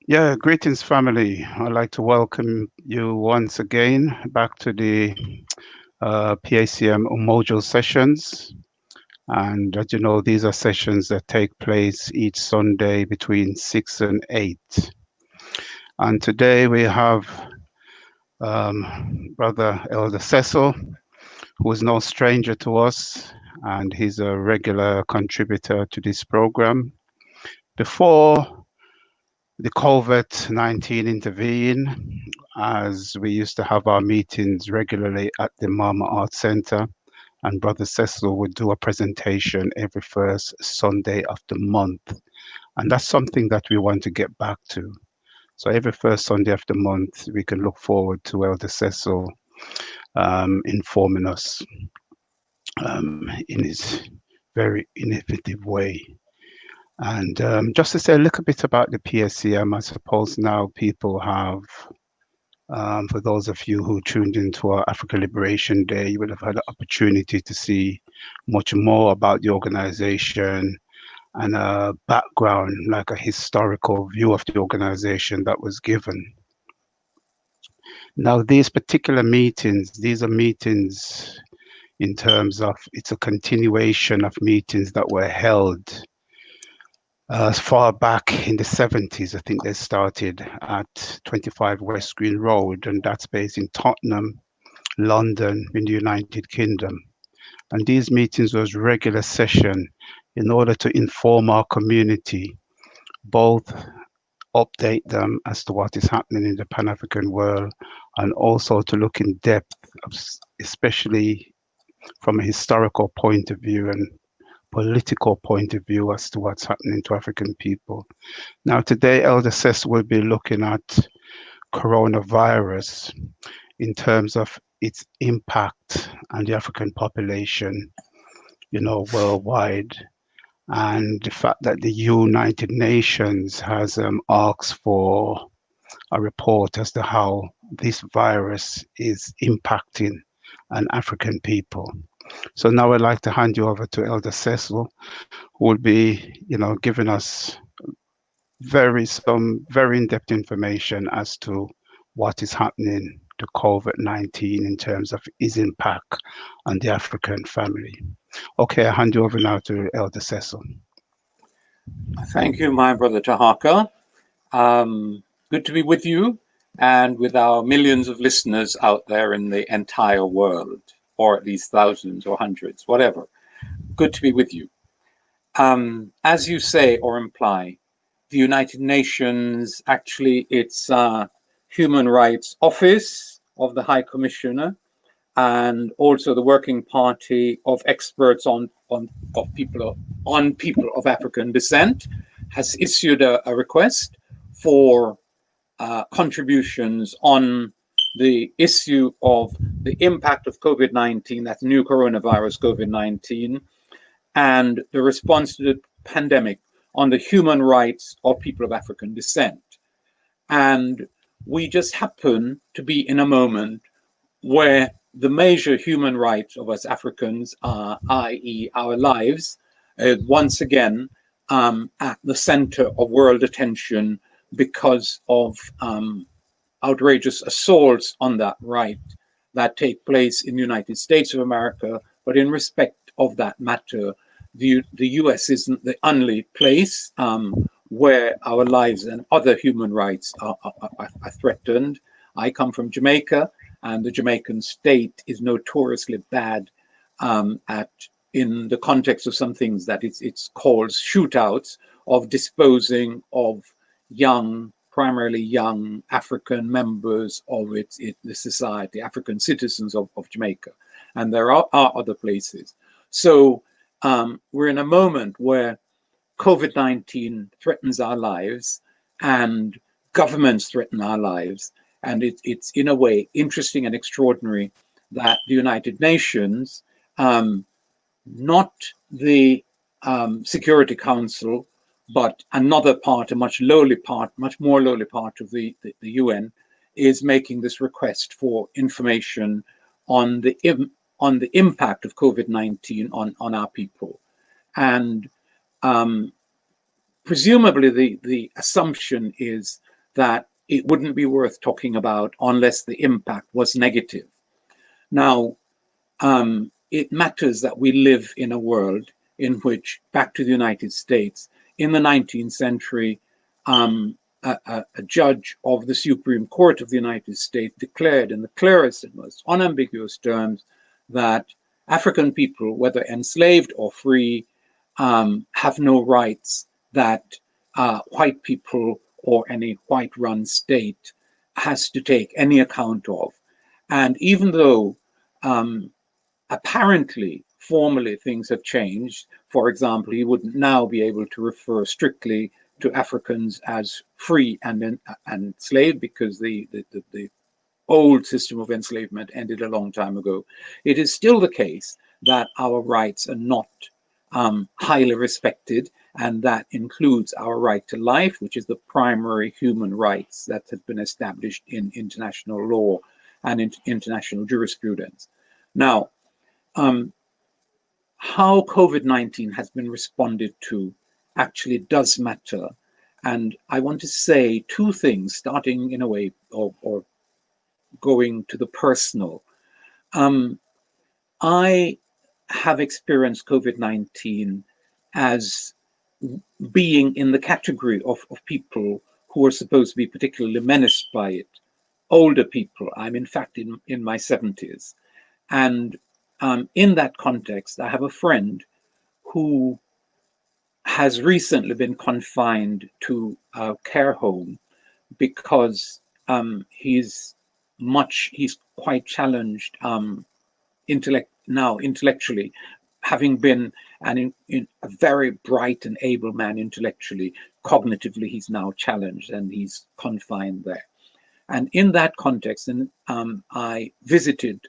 Yeah, greetings, family. I'd like to welcome you once again back to the PACM Umoja Sessions. And as you know, these are sessions that take place each Sunday between 6 and 8. And today we have Brother Elder Cecil, who is no stranger to us, and he's a regular contributor to this program. Before the COVID-19 intervened, as we used to have our meetings regularly at the Mama Art Center, and Brother Cecil would do a presentation every first Sunday of the month. And that's something that we want to get back to. So every first Sunday of the month, we can look forward to Elder Cecil informing us in his very innovative way. And just to say a little bit about the PACM, I suppose now people have, for those of you who tuned into our Africa Liberation Day, you would have had the opportunity to see much more about the organization and a background, like a historical view of the organization that was given. Now, these particular meetings, these are meetings in terms of, it's a continuation of meetings that were held as far back in the 70s. I think they started at 25 West Green Road, and that's based in Tottenham, London, in the United Kingdom. And these meetings was regular session in order to inform our community, both update them as to what is happening in the Pan-African world, and also to look in depth, especially from a historical point of view and political point of view as to what's happening to African people. Now, today, Elder Cecil will be looking at coronavirus in terms of its impact on the African population, worldwide, and the fact that the United Nations has asked for a report as to how this virus is impacting on African people. So now I'd like to hand you over to Elder Cecil, who will be, giving us some very in-depth information as to what is happening to COVID-19 in terms of its impact on the African family. Okay, I hand you over now to Elder Cecil. Thank you, my brother Tahaka. Good to be with you and with our millions of listeners out there in the entire world, or at least thousands or hundreds, whatever. Good to be with you. As you say or imply, the United Nations, actually its Human Rights Office of the High Commissioner, and also the Working Party of Experts on people of African descent, has issued a request for contributions on the issue of the impact of COVID-19, that's new coronavirus COVID-19, and the response to the pandemic on the human rights of people of African descent. And we just happen to be in a moment where the major human rights of us Africans are, i.e. our lives, once again at the center of world attention because of outrageous assaults on that right that take place in the United States of America. But in respect of that matter, the US isn't the only place where our lives and other human rights are threatened. I come from Jamaica, and the Jamaican state is notoriously bad in the context of some things that it's called shootouts, of disposing of primarily young African members of the society, African citizens of Jamaica. And there are other places. So we're in a moment where COVID-19 threatens our lives and governments threaten our lives. And it's in a way interesting and extraordinary that the United Nations, not the Security Council, but another part, a much more lowly part of the UN, is making this request for information on the impact of COVID-19 on our people. And presumably the assumption is that it wouldn't be worth talking about unless the impact was negative. Now, it matters that we live in a world in which, back to the United States, in the 19th century, a judge of the Supreme Court of the United States declared in the clearest and most unambiguous terms that African people, whether enslaved or free, have no rights that white people or any white-run state has to take any account of. And even though apparently, formally, things have changed, for example, he wouldn't now be able to refer strictly to Africans as free and enslaved because the old system of enslavement ended a long time ago. It is still the case that our rights are not highly respected, and that includes our right to life, which is the primary human rights that have been established in international law and in international jurisprudence. Now, how COVID-19 has been responded to actually does matter. And I want to say two things, starting in a way or going to the personal. I have experienced COVID-19 as being in the category of people who are supposed to be particularly menaced by it. Older people. I'm in fact in my 70s. And in that context, I have a friend who has recently been confined to a care home because he's quite challenged intellectually, having been a very bright and able man intellectually. Cognitively, he's now challenged and he's confined there. And in that context, I visited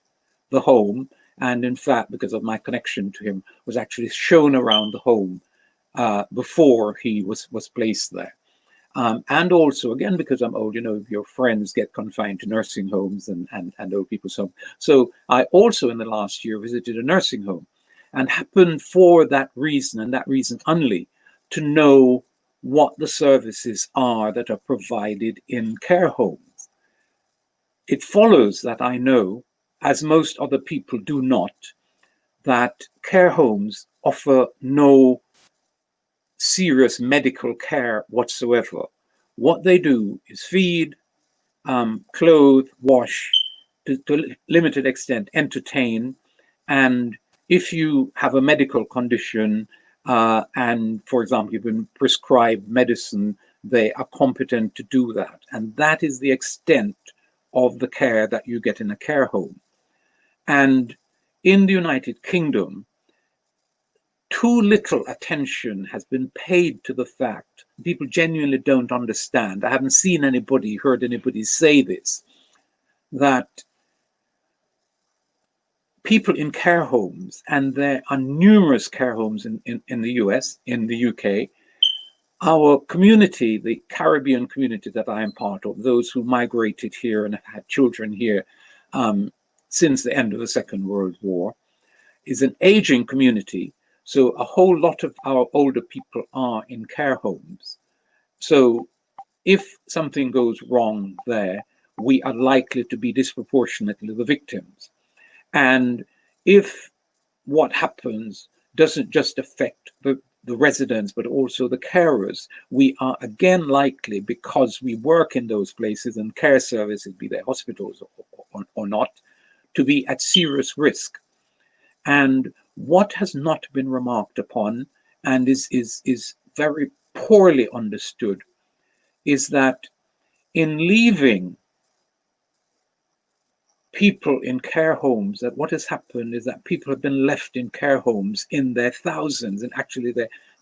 the home, and in fact, because of my connection to him, was actually shown around the home before he was placed there. And also, again, because I'm old, your friends get confined to nursing homes and old people's homes. So I also, in the last year, visited a nursing home and happened for that reason, and that reason only, to know what the services are that are provided in care homes. It follows that I know, as most other people do not, that care homes offer no serious medical care whatsoever. What they do is feed, clothe, wash, to limited extent, entertain. And if you have a medical condition and, for example, you've been prescribed medicine, they are competent to do that. And that is the extent of the care that you get in a care home. And in the United Kingdom, too little attention has been paid to the fact, people genuinely don't understand. I haven't seen anybody, heard anybody say this, that people in care homes, and there are numerous care homes in the US, in the UK, our community, the Caribbean community that I am part of, those who migrated here and have had children here since the end of the Second World War, is an aging community. So a whole lot of our older people are in care homes. So if something goes wrong there, we are likely to be disproportionately the victims. And if what happens doesn't just affect the residents, but also the carers, we are again likely, because we work in those places and care services, be they hospitals or not, to be at serious risk. And what has not been remarked upon, and is very poorly understood, is that in leaving people in care homes, that what has happened is that people have been left in care homes in their thousands, and actually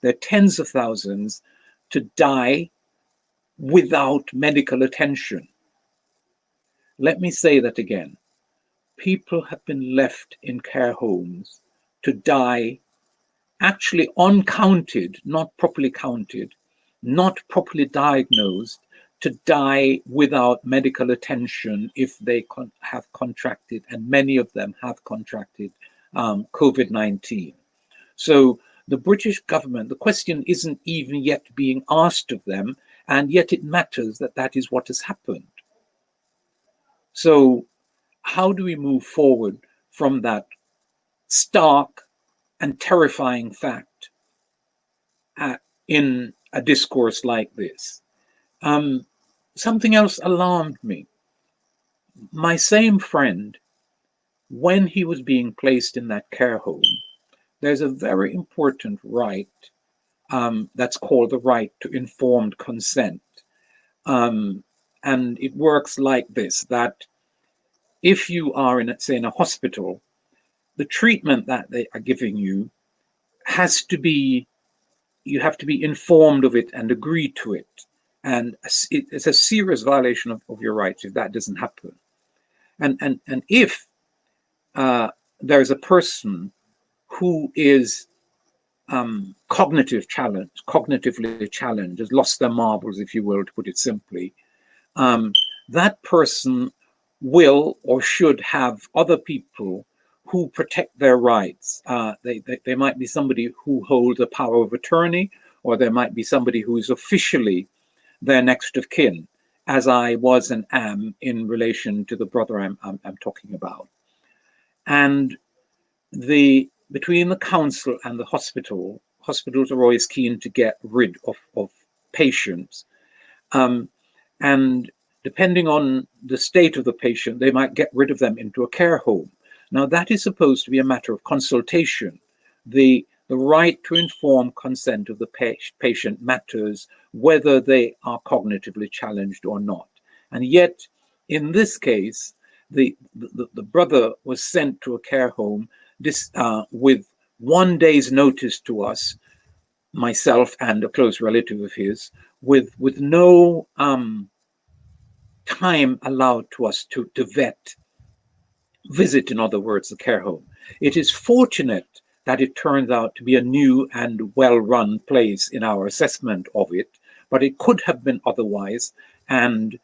their tens of thousands, to die without medical attention. Let me say that again. People have been left in care homes to die, actually uncounted, not properly counted, not properly diagnosed, to die without medical attention if they have contracted, and many of them have contracted COVID-19. So the British government, the question isn't even yet being asked of them, and yet it matters that that is what has happened. So how do we move forward from that stark and terrifying fact in a discourse like this? Something else alarmed me. My same friend, when he was being placed in that care home, there's a very important right that's called the right to informed consent. And it works like this, that if you are in, say, in a hospital, the treatment that they are giving you has to be, you have to be informed of it and agree to it. And it's a serious violation of your rights if that doesn't happen. And if there's a person who is cognitively challenged, has lost their marbles, if you will, to put it simply, that person will or should have other people who protect their rights. They might be somebody who holds a power of attorney, or there might be somebody who is officially their next of kin, as I was and am in relation to the brother I'm talking about. And between the council and the hospital, hospitals are always keen to get rid of patients. And depending on the state of the patient, they might get rid of them into a care home. Now, that is supposed to be a matter of consultation. The right to informed consent of the patient matters whether they are cognitively challenged or not. And yet, in this case, the brother was sent to a care home with 1 day's notice to us, myself and a close relative of his, with no time allowed to us to visit, in other words, the care home. It is fortunate that it turns out to be a new and well-run place in our assessment of it, but it could have been otherwise, and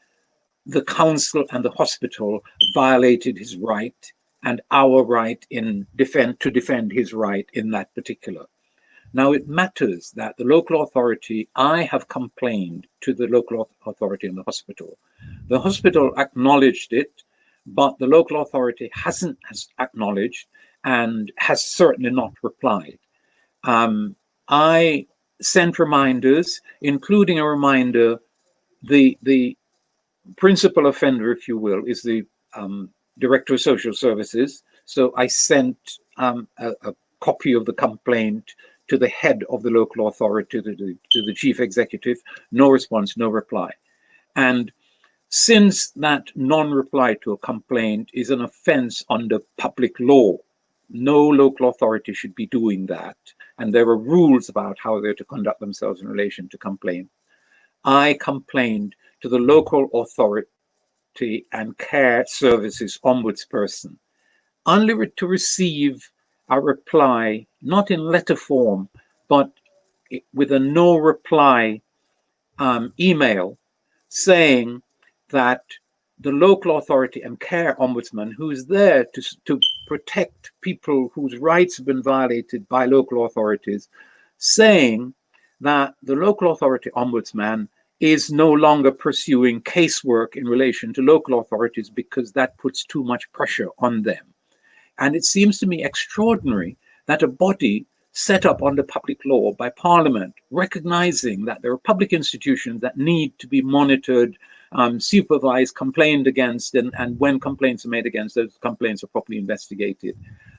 the council and the hospital violated his right and our right to defend his right in that particular. Now, it matters that the local authority, I have complained to the local authority in the hospital. The hospital acknowledged it, but the local authority has acknowledged and has certainly not replied. I sent reminders, including a reminder, the principal offender, if you will, is the Director of Social Services. So I sent a copy of the complaint to the head of the local authority, to the chief executive. No response, no reply. And since that non-reply to a complaint is an offense under public law, no local authority should be doing that. And there are rules about how they're to conduct themselves in relation to complaint. I complained to the local authority and care services ombudsperson, only to receive a reply, not in letter form, but with a no reply email saying that the local authority and care ombudsman, who is there to protect people whose rights have been violated by local authorities, saying that the local authority ombudsman is no longer pursuing casework in relation to local authorities because that puts too much pressure on them. And it seems to me extraordinary that a body set up under public law by Parliament, recognizing that there are public institutions that need to be monitored, supervised, complained against, and when complaints are made against, those complaints are properly investigated.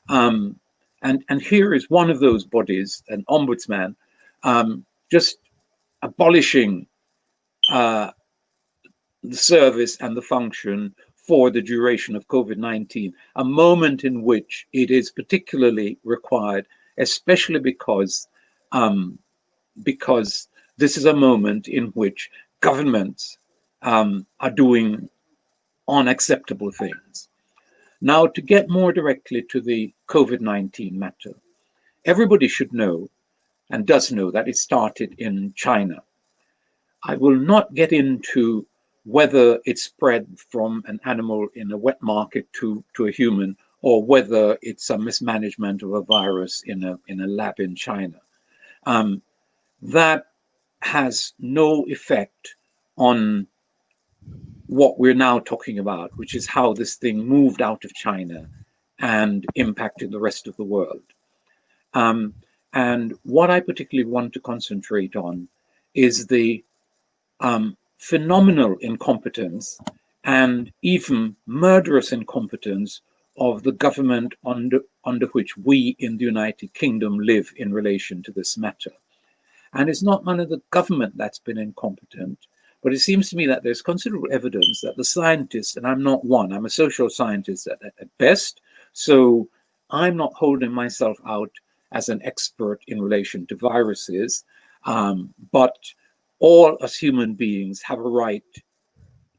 And here is one of those bodies, an ombudsman, just abolishing the service and the function for the duration of COVID-19, a moment in which it is particularly required, especially because this is a moment in which governments are doing unacceptable things. Now, to get more directly to the COVID-19 matter, everybody should know and does know that it started in China. I will not get into whether it spread from an animal in a wet market to a human, or whether it's a mismanagement of a virus in a lab in China. That has no effect on what we're now talking about, which is how this thing moved out of China and impacted the rest of the world. And what I particularly want to concentrate on is the phenomenal incompetence and even murderous incompetence of the government under which we in the United Kingdom live in relation to this matter. And it's not only the government that's been incompetent, but it seems to me that there's considerable evidence that the scientists, and I'm not one, I'm a social scientist at best, so I'm not holding myself out as an expert in relation to viruses, but all us human beings have a right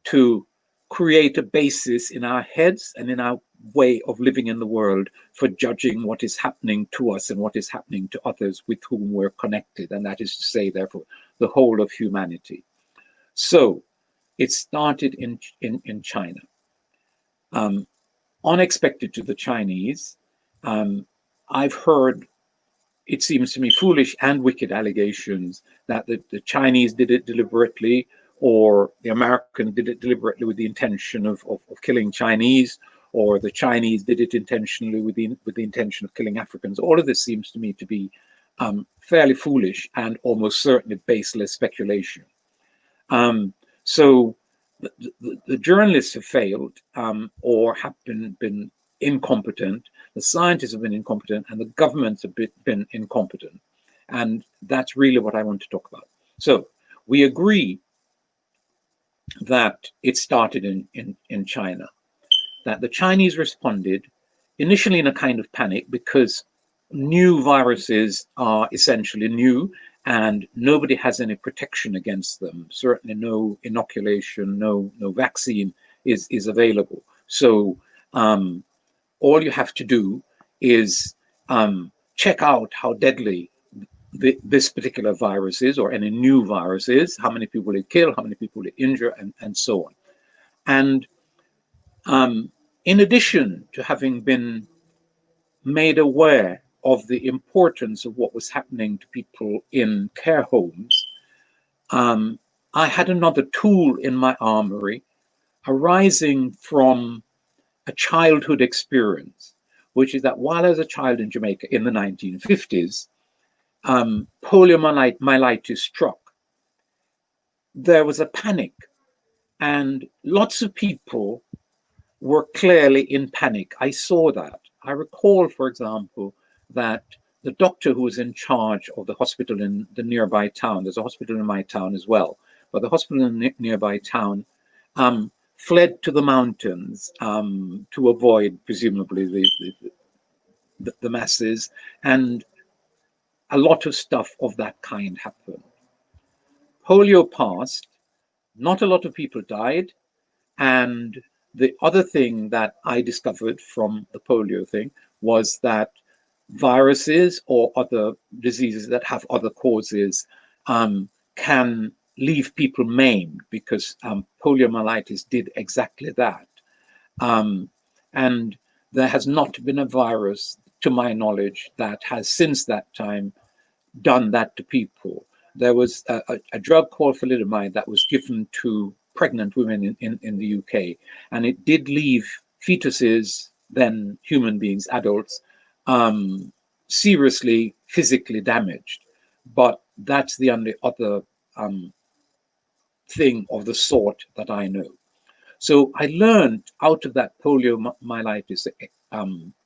to create a basis in our heads and in our way of living in the world for judging what is happening to us and what is happening to others with whom we're connected. And that is to say, therefore, the whole of humanity. So it started in China. Unexpected to the Chinese, I've heard, it seems to me, foolish and wicked allegations that the Chinese did it deliberately, or the American did it deliberately with the intention of killing Chinese, or the Chinese did it intentionally with the intention of killing Africans. All of this seems to me to be fairly foolish and almost certainly baseless speculation. So the journalists have failed or have been incompetent, the scientists have been incompetent, and the governments have been incompetent. And that's really what I want to talk about. So we agree that it started in China, that the Chinese responded initially in a kind of panic because new viruses are essentially new and nobody has any protection against them. Certainly no inoculation, no vaccine is available. So all you have to do is check out how deadly this particular virus is, or any new virus is, how many people it kills, how many people it injures, and so on. And in addition to having been made aware of the importance of what was happening to people in care homes, I had another tool in my armory arising from a childhood experience, which is that while I was a child in Jamaica in the 1950s, poliomyelitis struck. There was a panic, and lots of people were clearly in panic. I saw that. I recall, for example, that the doctor who was in charge of the hospital in the nearby town, there's a hospital in my town as well, but the hospital in the nearby town fled to the mountains to avoid, presumably, the masses, and a lot of stuff of that kind happened. Polio passed, not a lot of people died, and the other thing that I discovered from the polio thing was that viruses or other diseases that have other causes can leave people maimed, because poliomyelitis did exactly that. And there has not been a virus, to my knowledge, that has since that time done that to people. There was a drug called thalidomide that was given to pregnant women in the UK, and it did leave fetuses, then human beings, adults, seriously physically damaged. But that's the only other thing of the sort that I know. So I learned out of that poliomyelitis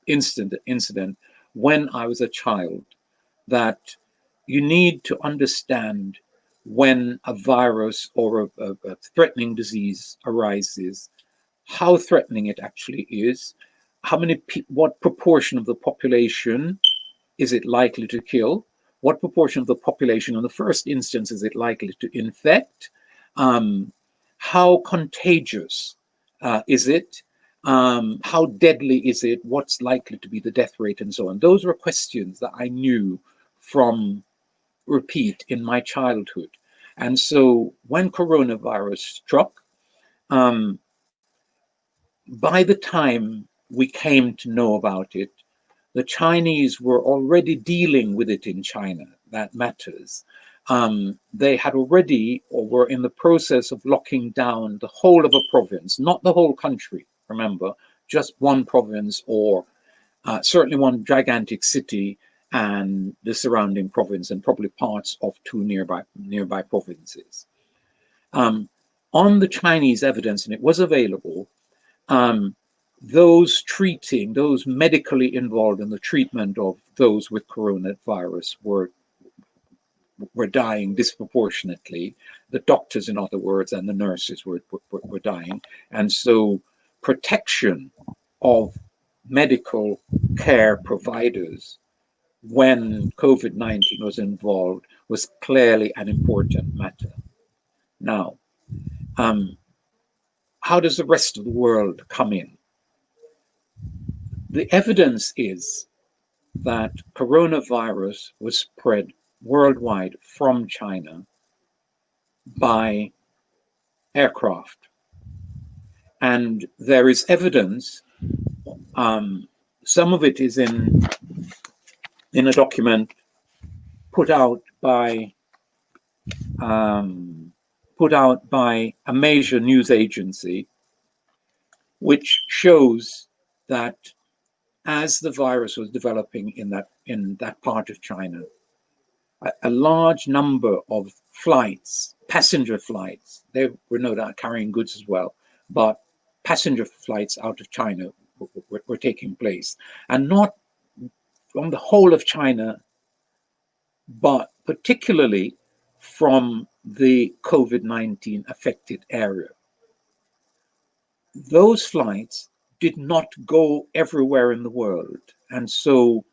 incident when I was a child that you need to understand when a virus or a threatening disease arises, how threatening it actually is, what proportion of the population is it likely to kill, what proportion of the population in the first instance is it likely to infect, how contagious is it, how deadly is it, what's likely to be the death rate, and so on. Those were questions that I knew from repeat in my childhood. And so when coronavirus struck, by the time we came to know about it, the Chinese were already dealing with it in China. That matters. they had already or were in the process of locking down the whole of a province, not the whole country, remember, just one province or certainly one gigantic city and the surrounding province and probably parts of two nearby provinces. On the Chinese evidence, and it was available, those medically involved in the treatment of those with coronavirus were dying disproportionately. The doctors, in other words, and the nurses were dying. And so protection of medical care providers when COVID-19 was involved was clearly an important matter. Now, how does the rest of the world come in? The evidence is that coronavirus was spread worldwide from China by aircraft. And there is evidence, some of it is in a document put out by a major news agency, which shows that as the virus was developing in that part of China, a large number of flights, passenger flights, they were no doubt carrying goods as well, but passenger flights out of China were taking place, and not from the whole of China, but particularly from the COVID-19 affected area. Those flights did not go everywhere in the world, and so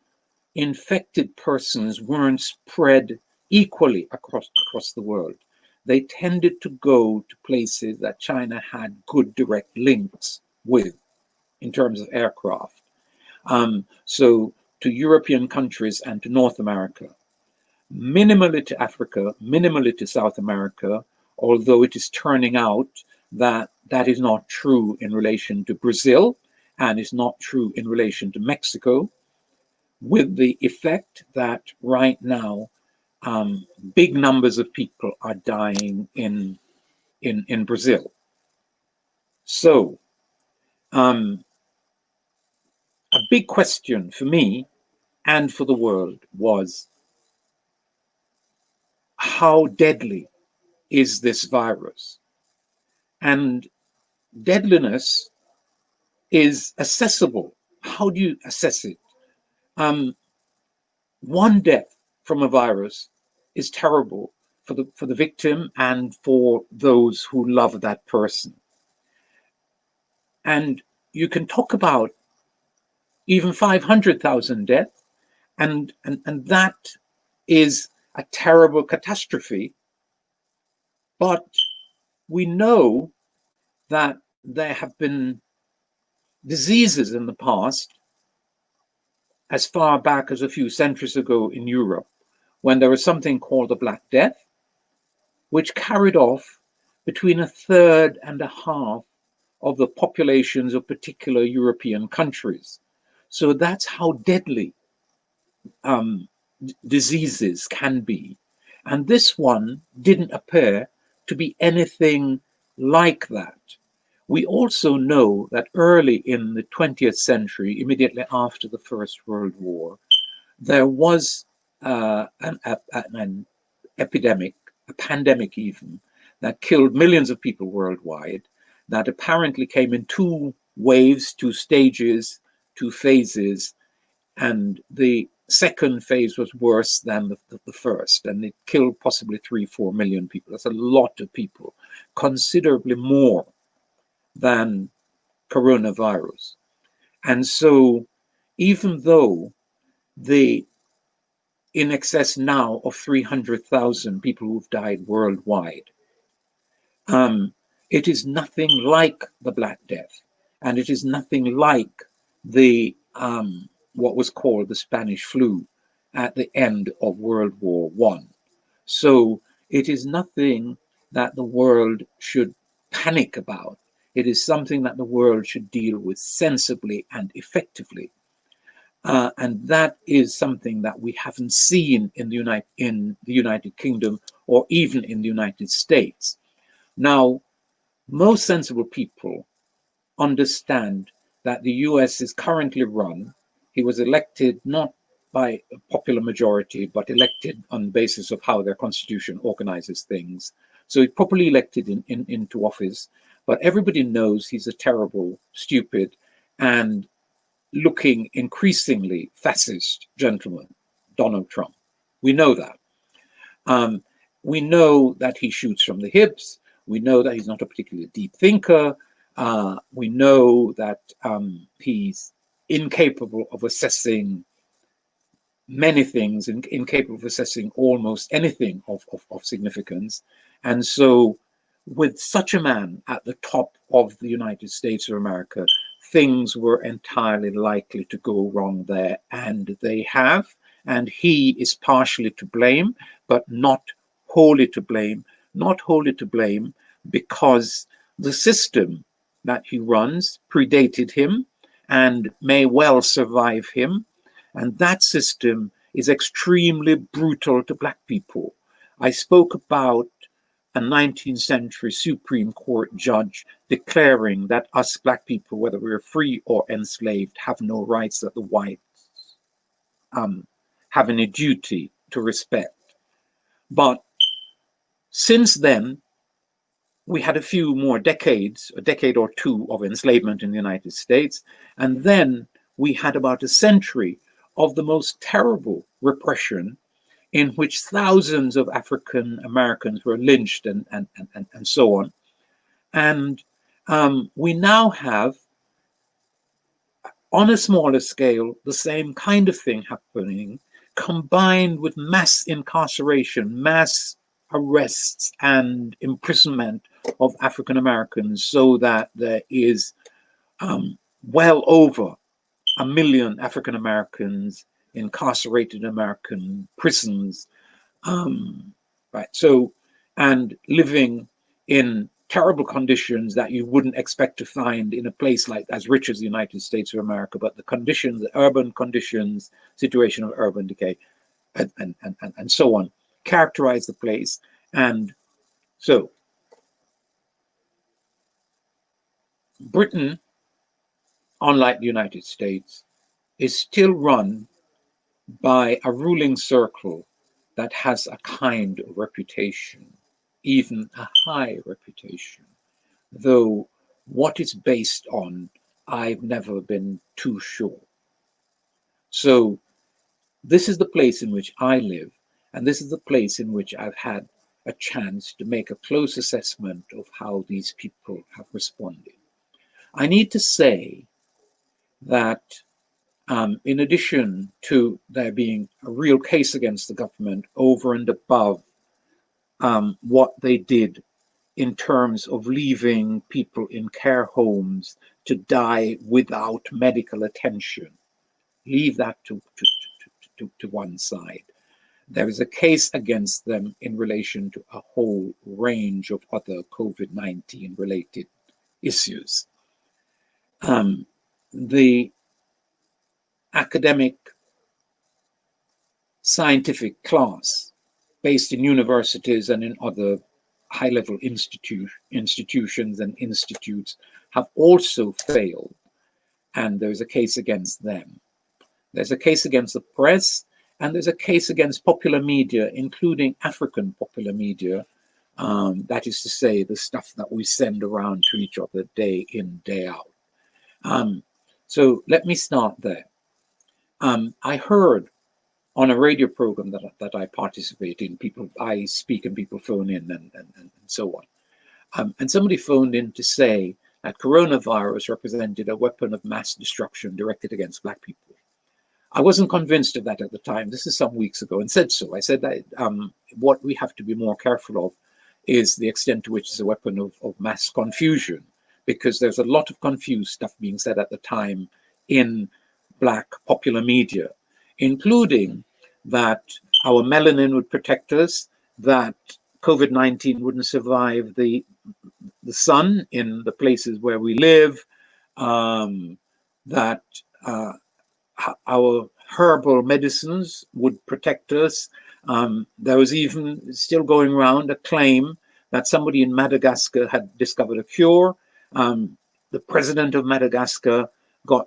infected persons weren't spread equally across the world. They tended to go to places that China had good direct links with in terms of aircraft. So to European countries and to North America, minimally to Africa, minimally to South America, although it is turning out that that is not true in relation to Brazil and is not true in relation to Mexico, with the effect that right now big numbers of people are dying in Brazil. So a big question for me and for the world was, how deadly is this virus? And deadliness is assessable. How do you assess it? One death from a virus is terrible for the victim and for those who love that person. And you can talk about even 500,000 deaths, and that is a terrible catastrophe. But we know that there have been diseases in the past, as far back as a few centuries ago in Europe, when there was something called the Black Death, which carried off between 1/3 and 1/2 of the populations of particular European countries. So that's how deadly diseases can be. And this one didn't appear to be anything like that. We also know that early in the 20th century, immediately after the First World War, there was an epidemic, a pandemic even, that killed millions of people worldwide, that apparently came in 2 waves, 2 stages, 2 phases, and the second phase was worse than the first, and it killed possibly 3-4 million people. That's a lot of people, considerably more than coronavirus. And so even though the in excess now of 300,000 people who've died worldwide, it is nothing like the Black Death, and it is nothing like the what was called the Spanish flu at the end of World War I. So it is nothing that the world should panic about. It is something that the world should deal with sensibly and effectively. And that is something that we haven't seen in the United Kingdom or even in the United States. Now, most sensible people understand that the US is currently run. He was elected not by a popular majority, but elected on the basis of how their constitution organizes things. So he's properly elected into office, but everybody knows he's a terrible, stupid, and looking increasingly fascist gentleman, Donald Trump. We know that. We know that he shoots from the hips. We know that he's not a particularly deep thinker. We know that he's incapable of assessing many things, incapable of assessing almost anything of significance. And so with such a man at the top of the United States of America, things were entirely likely to go wrong there, and they have. And he is partially to blame, but not wholly to blame. Not wholly to blame because the system that he runs predated him and may well survive him. And that system is extremely brutal to Black people. I spoke about a 19th century Supreme Court judge declaring that us Black people, whether we're free or enslaved, have no rights that the whites have any duty to respect. But since then, we had a few more decades, a decade or two of enslavement in the United States, and then we had about a century of the most terrible repression in which thousands of African Americans were lynched and so on. And we now have, on a smaller scale, the same kind of thing happening, combined with mass incarceration, mass arrests and imprisonment of African Americans, so that there is well over 1 million African Americans incarcerated in American prisons, right? So, and living in terrible conditions that you wouldn't expect to find in a place like as rich as the United States of America, but the conditions, the urban conditions, situation of urban decay, and so on, characterize the place. And so, Britain, unlike the United States, is still run by a ruling circle that has a kind of reputation, even a high reputation, though what it's based on, I've never been too sure. So this is the place in which I live, and this is the place in which I've had a chance to make a close assessment of how these people have responded. I need to say that in addition to there being a real case against the government over and above what they did in terms of leaving people in care homes to die without medical attention, leave that to one side. There is a case against them in relation to a whole range of other COVID-19 related issues. The academic scientific class based in universities and in other high-level institutions and institutes have also failed, and there's a case against them. There's a case against the press, and there's a case against popular media, including African popular media, that is to say, the stuff that we send around to each other day in, day out. So let me start there. I heard on a radio program that I participate in, I speak and people phone in and so on. And somebody phoned in to say that coronavirus represented a weapon of mass destruction directed against Black people. I wasn't convinced of that at the time. This is some weeks ago, and said so. I said that what we have to be more careful of is the extent to which it's a weapon of mass confusion, because there's a lot of confused stuff being said at the time in Black popular media, including that our melanin would protect us, that COVID-19 wouldn't survive the sun in the places where we live, that our herbal medicines would protect us. There was even still going around a claim that somebody in Madagascar had discovered a cure. The president of Madagascar got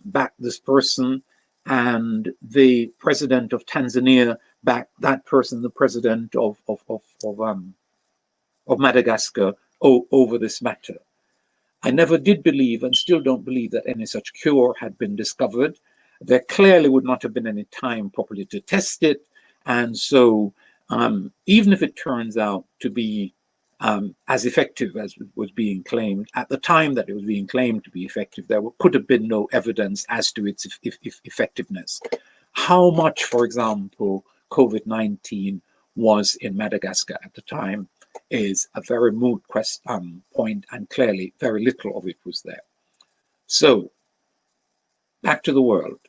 back this person, and the president of Tanzania backed that person, the president of Madagascar, over this matter. I never did believe, and still don't believe, that any such cure had been discovered. There clearly would not have been any time properly to test it. And so even if it turns out to be as effective as was being claimed, at the time that it was being claimed to be effective, there could have been no evidence as to its effectiveness. How much, for example, COVID-19 was in Madagascar at the time is a very moot point, and clearly very little of it was there. So, back to the world.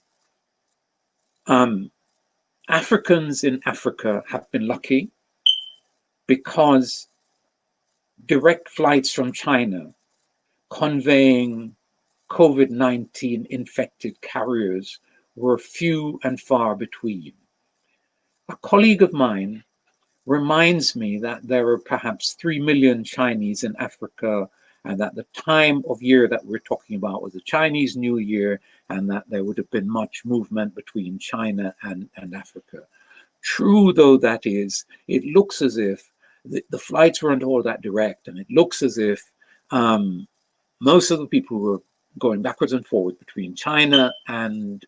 Africans in Africa have been lucky because direct flights from China conveying COVID-19 infected carriers were few and far between. A colleague of mine reminds me that there are perhaps 3 million Chinese in Africa, and that the time of year that we're talking about was the Chinese New Year, and that there would have been much movement between China and Africa. True though that is, it looks as if the flights weren't all that direct, and it looks as if most of the people who were going backwards and forwards between China and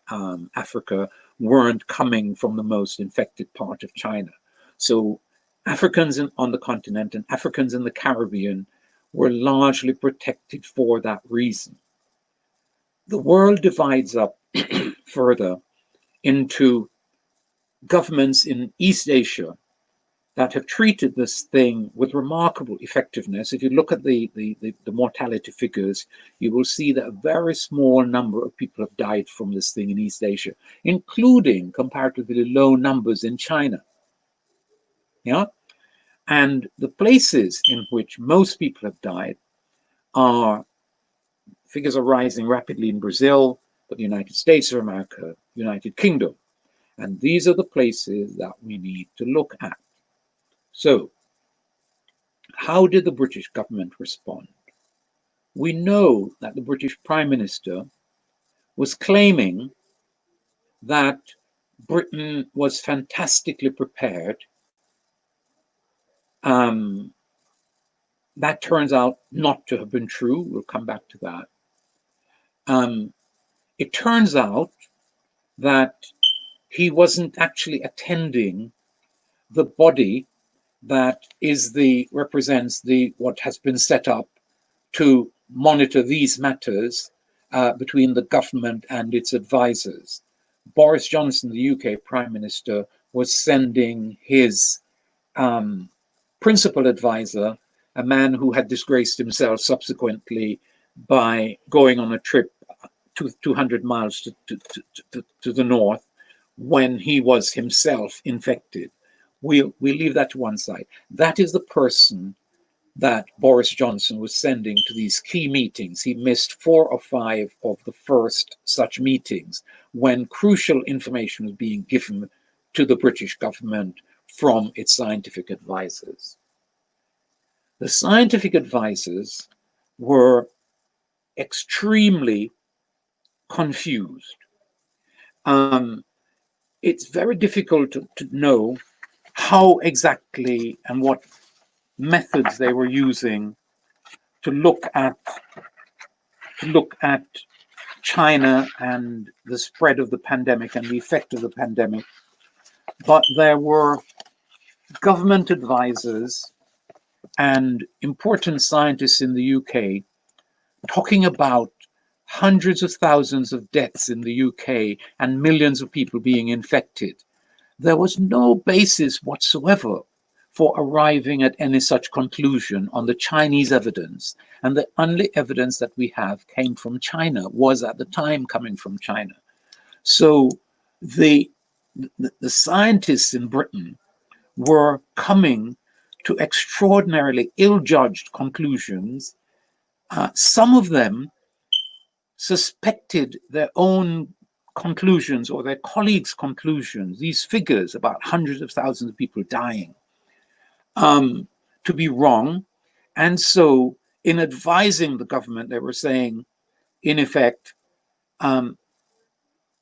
Africa weren't coming from the most infected part of China. So Africans on the continent and Africans in the Caribbean were largely protected for that reason. The world divides up further into governments in East Asia that have treated this thing with remarkable effectiveness. If you look at the mortality figures, you will see that a very small number of people have died from this thing in East Asia, including comparatively low numbers in China. Yeah? And the places in which most people have died figures are rising rapidly in Brazil, but the United States of America, United Kingdom. And these are the places that we need to look at. So, how did the British government respond? We know that the British Prime Minister was claiming that Britain was fantastically prepared. That turns out not to have been true. We'll come back to that. It turns out that he wasn't actually attending the body that represents what has been set up to monitor these matters between the government and its advisors. Boris Johnson, the UK Prime Minister, was sending his principal advisor, a man who had disgraced himself subsequently by going on a trip 200 miles to the north when he was himself infected. We'll leave that to one side. That is the person that Boris Johnson was sending to these key meetings. He missed 4 or 5 of the first such meetings when crucial information was being given to the British government from its scientific advisors. The scientific advisors were extremely confused. It's very difficult to know how exactly and what methods they were using to look at China and the spread of the pandemic and the effect of the pandemic. But there were government advisors and important scientists in the UK talking about hundreds of thousands of deaths in the UK and millions of people being infected. There was no basis whatsoever for arriving at any such conclusion on the Chinese evidence. And the only evidence that we have came from China, was at the time coming from China. So the scientists in Britain were coming to extraordinarily ill-judged conclusions. Some of them suspected their own conclusions or their colleagues' conclusions, these figures about hundreds of thousands of people dying, to be wrong. And so in advising the government, they were saying, in effect,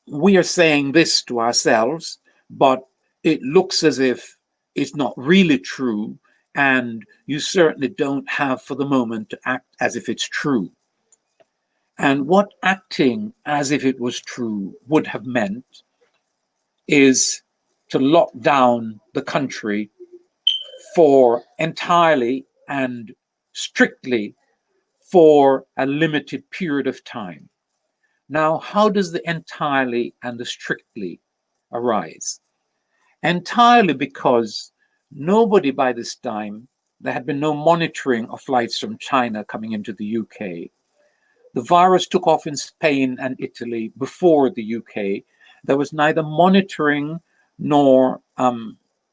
we are saying this to ourselves, but it looks as if it's not really true, and you certainly don't have for the moment to act as if it's true. And what acting as if it was true would have meant is to lock down the country for entirely and strictly for a limited period of time. Now, how does the entirely and the strictly arise? Entirely because nobody by this time, there had been no monitoring of flights from China coming into the UK. The virus took off in Spain and Italy before the UK. There was neither monitoring nor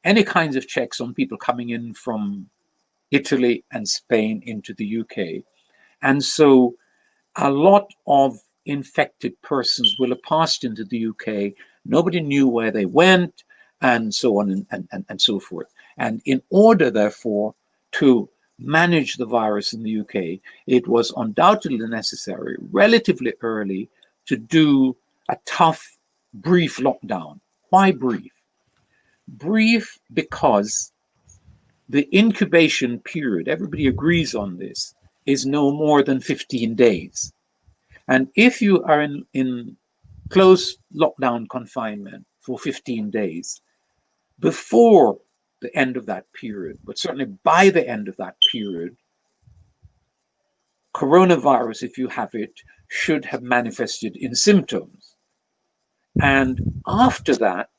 any kinds of checks on people coming in from Italy and Spain into the UK. And so a lot of infected persons will have passed into the UK. Nobody knew where they went, and so on and so forth. And in order, therefore, to manage the virus in the UK, it was undoubtedly necessary, relatively early, to do a tough, brief lockdown. Why brief? Brief because the incubation period, everybody agrees on this, is no more than 15 days. And if you are in close lockdown confinement for 15 days, before the end of that period, but certainly by the end of that period, coronavirus, if you have it, should have manifested in symptoms. And after that,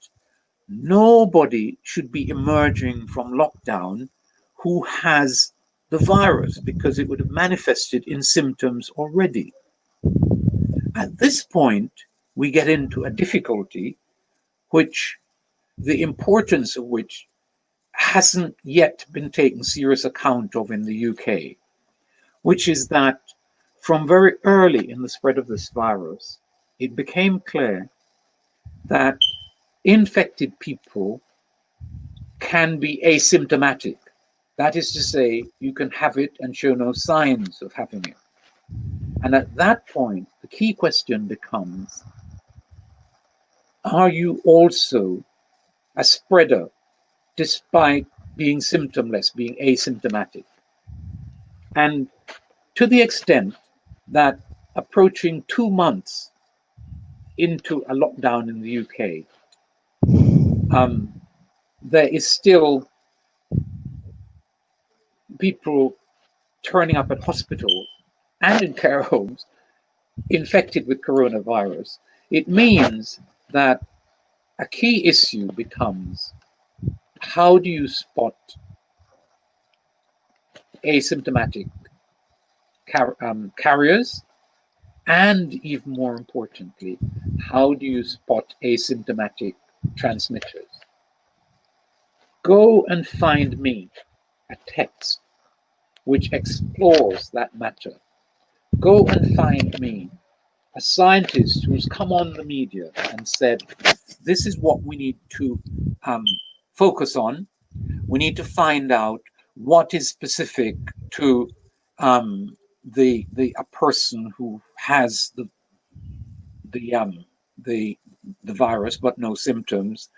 nobody should be emerging from lockdown who has the virus, because it would have manifested in symptoms already. At this point, we get into a difficulty which the importance of which hasn't yet been taken serious account of in the UK, which is that from very early in the spread of this virus, it became clear that infected people can be asymptomatic. That is to say, you can have it and show no signs of having it. And at that point, the key question becomes, are you also a spreader despite being symptomless, being asymptomatic? And to the extent that approaching 2 months into a lockdown in the UK, there is still people turning up at hospitals and in care homes infected with coronavirus. It means that a key issue becomes, how do you spot asymptomatic carriers? And even more importantly, how do you spot asymptomatic transmitters? Go and find me a text which explores that matter. Go and find me a scientist who's come on the media and said, this is what we need to focus on. We need to find out what is specific to a person who has the virus but no symptoms.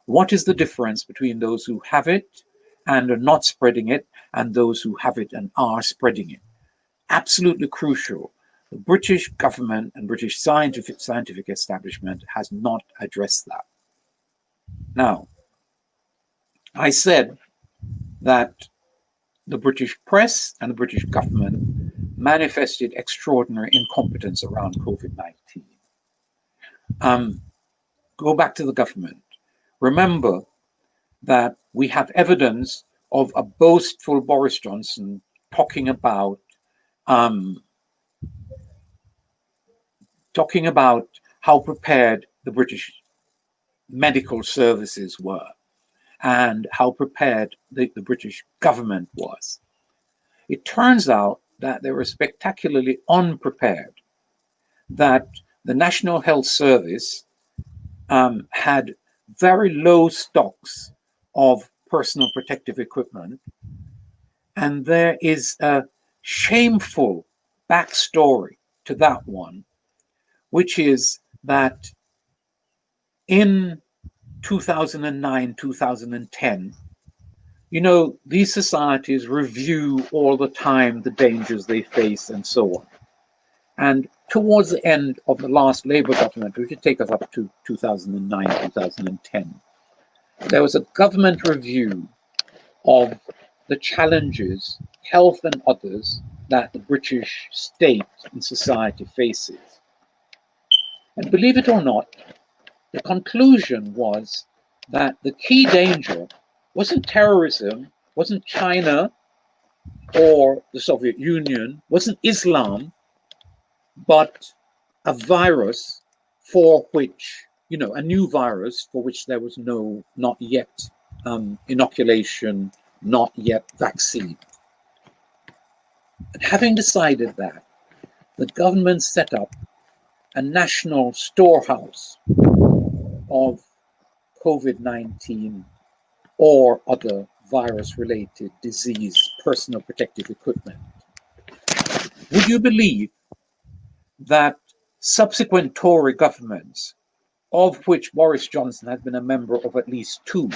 What is the difference between those who have it and are not spreading it and those who have it and are spreading it? Absolutely crucial. The British government and British scientific establishment has not addressed that. Now, I said that the British press and the British government manifested extraordinary incompetence around COVID-19. Go back to the government. Remember that we have evidence of a boastful Boris Johnson talking about how prepared the British medical services were and how prepared the British government was. It turns out that they were spectacularly unprepared, that the National Health Service had very low stocks of personal protective equipment. And there is a shameful backstory to that one, which is that in 2009, 2010, you know, these societies review all the time the dangers they face and so on. And towards the end of the last Labour government, which would take us up to 2009, 2010, there was a government review of the challenges, health and others, that the British state and society faces. And believe it or not, the conclusion was that the key danger wasn't terrorism, wasn't China or the Soviet Union, wasn't Islam, but a virus for which, you know, a new virus for which there was not yet inoculation, not yet vaccine. And having decided that, the government set up a national storehouse of COVID-19 or other virus-related disease personal protective equipment. Would you believe that subsequent Tory governments, of which Boris Johnson has been a member of at least two,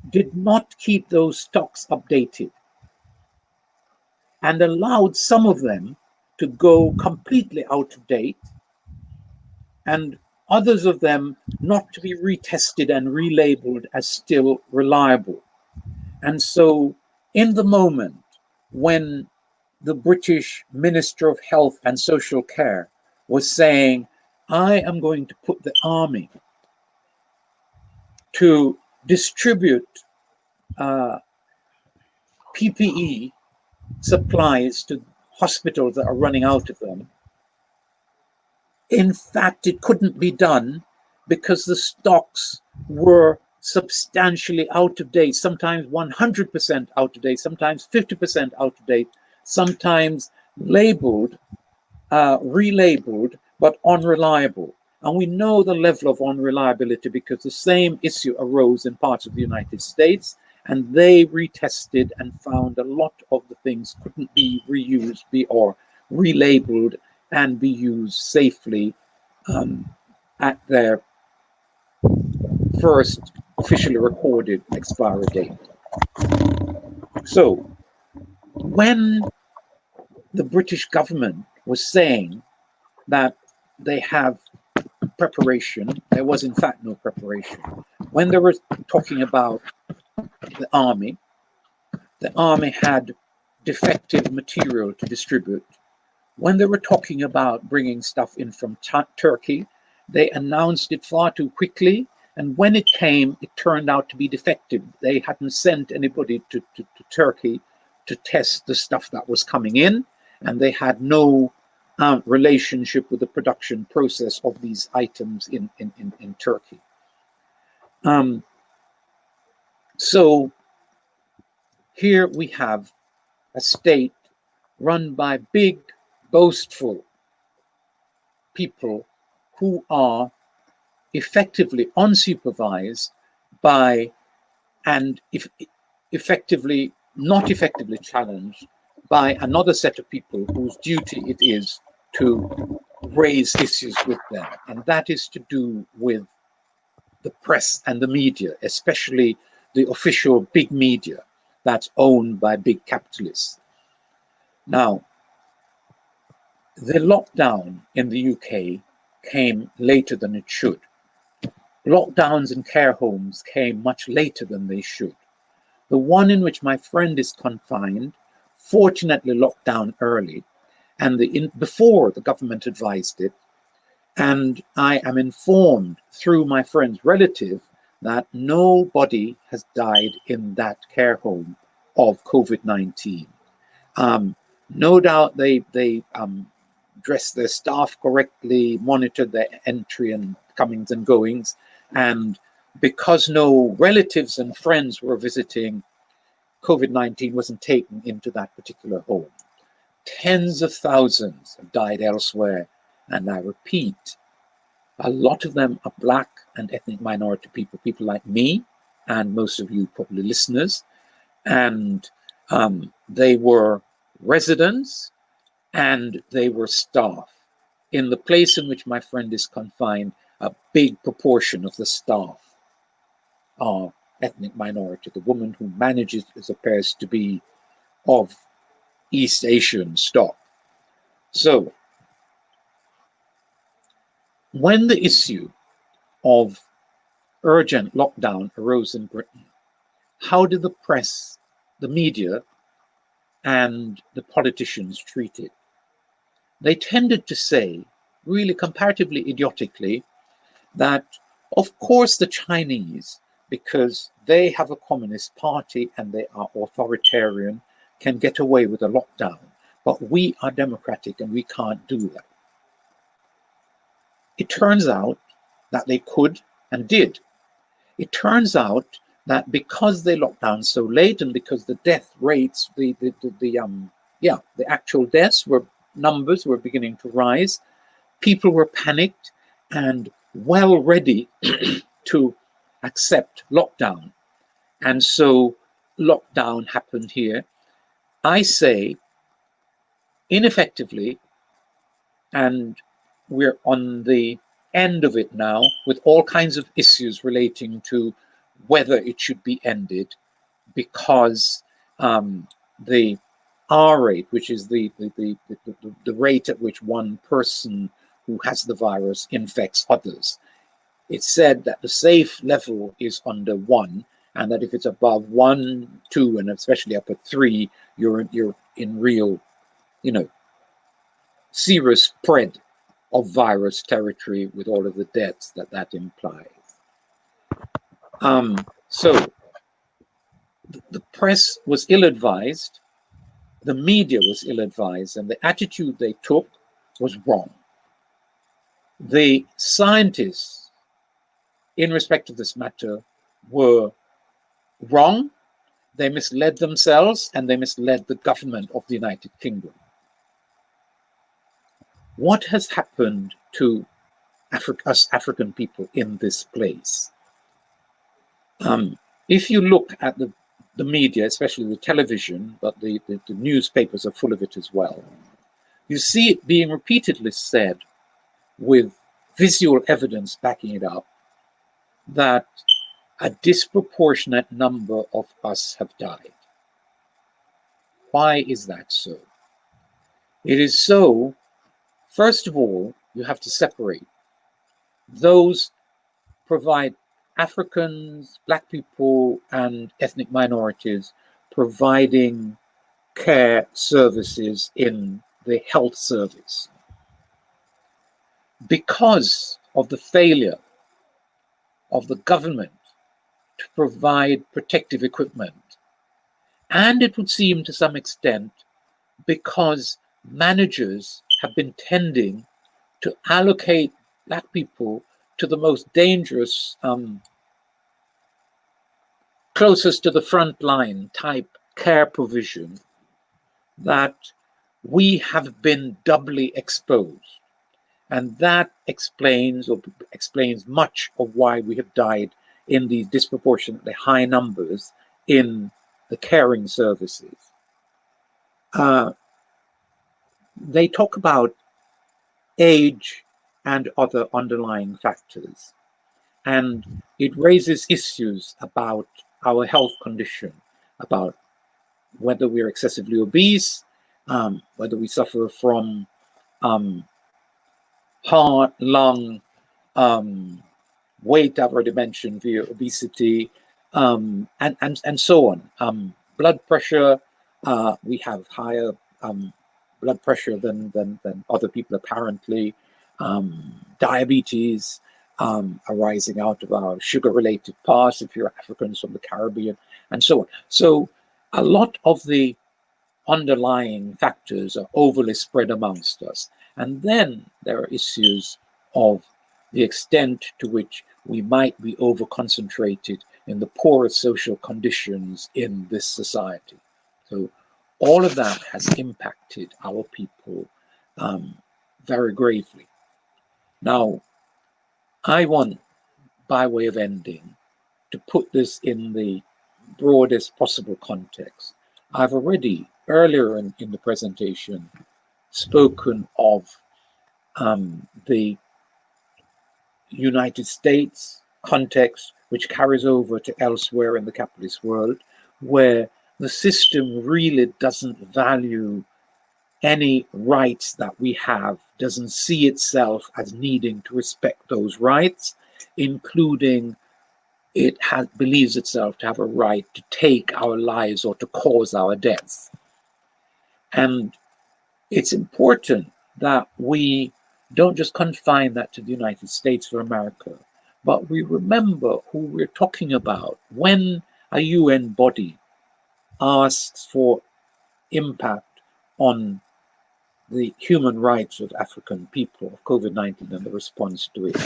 did not keep those stocks updated and allowed some of them to go completely out of date and others of them not to be retested and relabeled as still reliable. And so in the moment when the British Minister of Health and Social Care was saying, I am going to put the army to distribute PPE supplies to hospitals that are running out of them. In fact, it couldn't be done because the stocks were substantially out of date, sometimes 100% out of date, sometimes 50% out of date, sometimes labeled, relabeled, but unreliable. And we know the level of unreliability because the same issue arose in parts of the United States, and they retested and found a lot of the things couldn't be reused or relabeled and be used safely at their first officially recorded expiry date. So when the British government was saying that they have preparation, there was in fact no preparation. When they were talking about the army had defective material to distribute. When they were talking about bringing stuff in from Turkey, they announced it far too quickly. And when it came, it turned out to be defective. They hadn't sent anybody to Turkey to test the stuff that was coming in. And they had no relationship with the production process of these items in Turkey. So here we have a state run by big, boastful people who are effectively unsupervised by, and effectively not effectively challenged by another set of people whose duty it is to raise issues with them. And that is to do with the press and the media, especially the official big media that's owned by big capitalists. Now, the lockdown in the UK came later than it should. Lockdowns in care homes came much later than they should. The one in which my friend is confined, fortunately locked down early, and before the government advised it. And I am informed through my friend's relative that nobody has died in that care home of COVID-19. No doubt they dressed their staff correctly, monitored their entry and comings and goings, and because no relatives and friends were visiting, COVID-19 wasn't taken into that particular home. Tens of thousands have died elsewhere, And I repeat, a lot of them are Black and ethnic minority people, people like me, and most of you probably listeners. And they were residents and they were staff. In the place in which my friend is confined, a big proportion of the staff are ethnic minority. The woman who manages it appears to be of East Asian stock. So when the issue of urgent lockdown arose in Britain, how did the press, the media, and the politicians treat it? They tended to say, really comparatively idiotically, that of course the Chinese, because they have a communist party and they are authoritarian, can get away with a lockdown, but we are democratic and we can't do that. It turns out that they could and did. It turns out that because they locked down so late and because the death rates, the actual deaths numbers were beginning to rise, people were panicked and well ready to accept lockdown. And so lockdown happened here. I say ineffectively, and we're on the end of it now with all kinds of issues relating to whether it should be ended, because the R rate, which is the rate at which one person who has the virus infects others, it's said that the safe level is under 1, and that if it's above 1, 2, and especially up at 3, you're in real, serious spread of virus territory with all of the deaths that implies. So the press was ill-advised, the media was ill-advised, and the attitude they took was wrong. The scientists, in respect of this matter, were wrong. They misled themselves and they misled the government of the United Kingdom. What has happened to us African people in this place? If you look at the media, especially the television, but the newspapers are full of it as well, you see it being repeatedly said, with visual evidence backing it up, that a disproportionate number of us have died. Why is that so? It is so, first of all, you have to separate those provide Africans, Black people, and ethnic minorities providing care services in the health service. Because of the failure of the government to provide protective equipment, and it would seem to some extent because managers have been tending to allocate Black people to the most dangerous, closest to the front line type care provision, that we have been doubly exposed. And that explains much of why we have died in these disproportionately high numbers in the caring services. They talk about age and other underlying factors, and it raises issues about our health condition, about whether we're excessively obese, whether we suffer from heart, lung, weight, I've already mentioned, via obesity, and so on. Blood pressure, we have higher blood pressure than other people apparently. Diabetes arising out of our sugar-related past, if you're Africans from the Caribbean, and so on. So a lot of the underlying factors are overly spread amongst us. And then there are issues of the extent to which we might be over-concentrated in the poorest social conditions in this society. So all of that has impacted our people very gravely. Now, I want, by way of ending, to put this in the broadest possible context. I've already, earlier in the presentation, spoken of the United States context, which carries over to elsewhere in the capitalist world, where the system really doesn't value any rights that we have, doesn't see itself as needing to respect those rights, including it believes itself to have a right to take our lives or to cause our deaths. And it's important that we don't just confine that to the United States of America, but we remember who we're talking about when a UN body asks for impact on the human rights of African people, of COVID-19 and the response to it.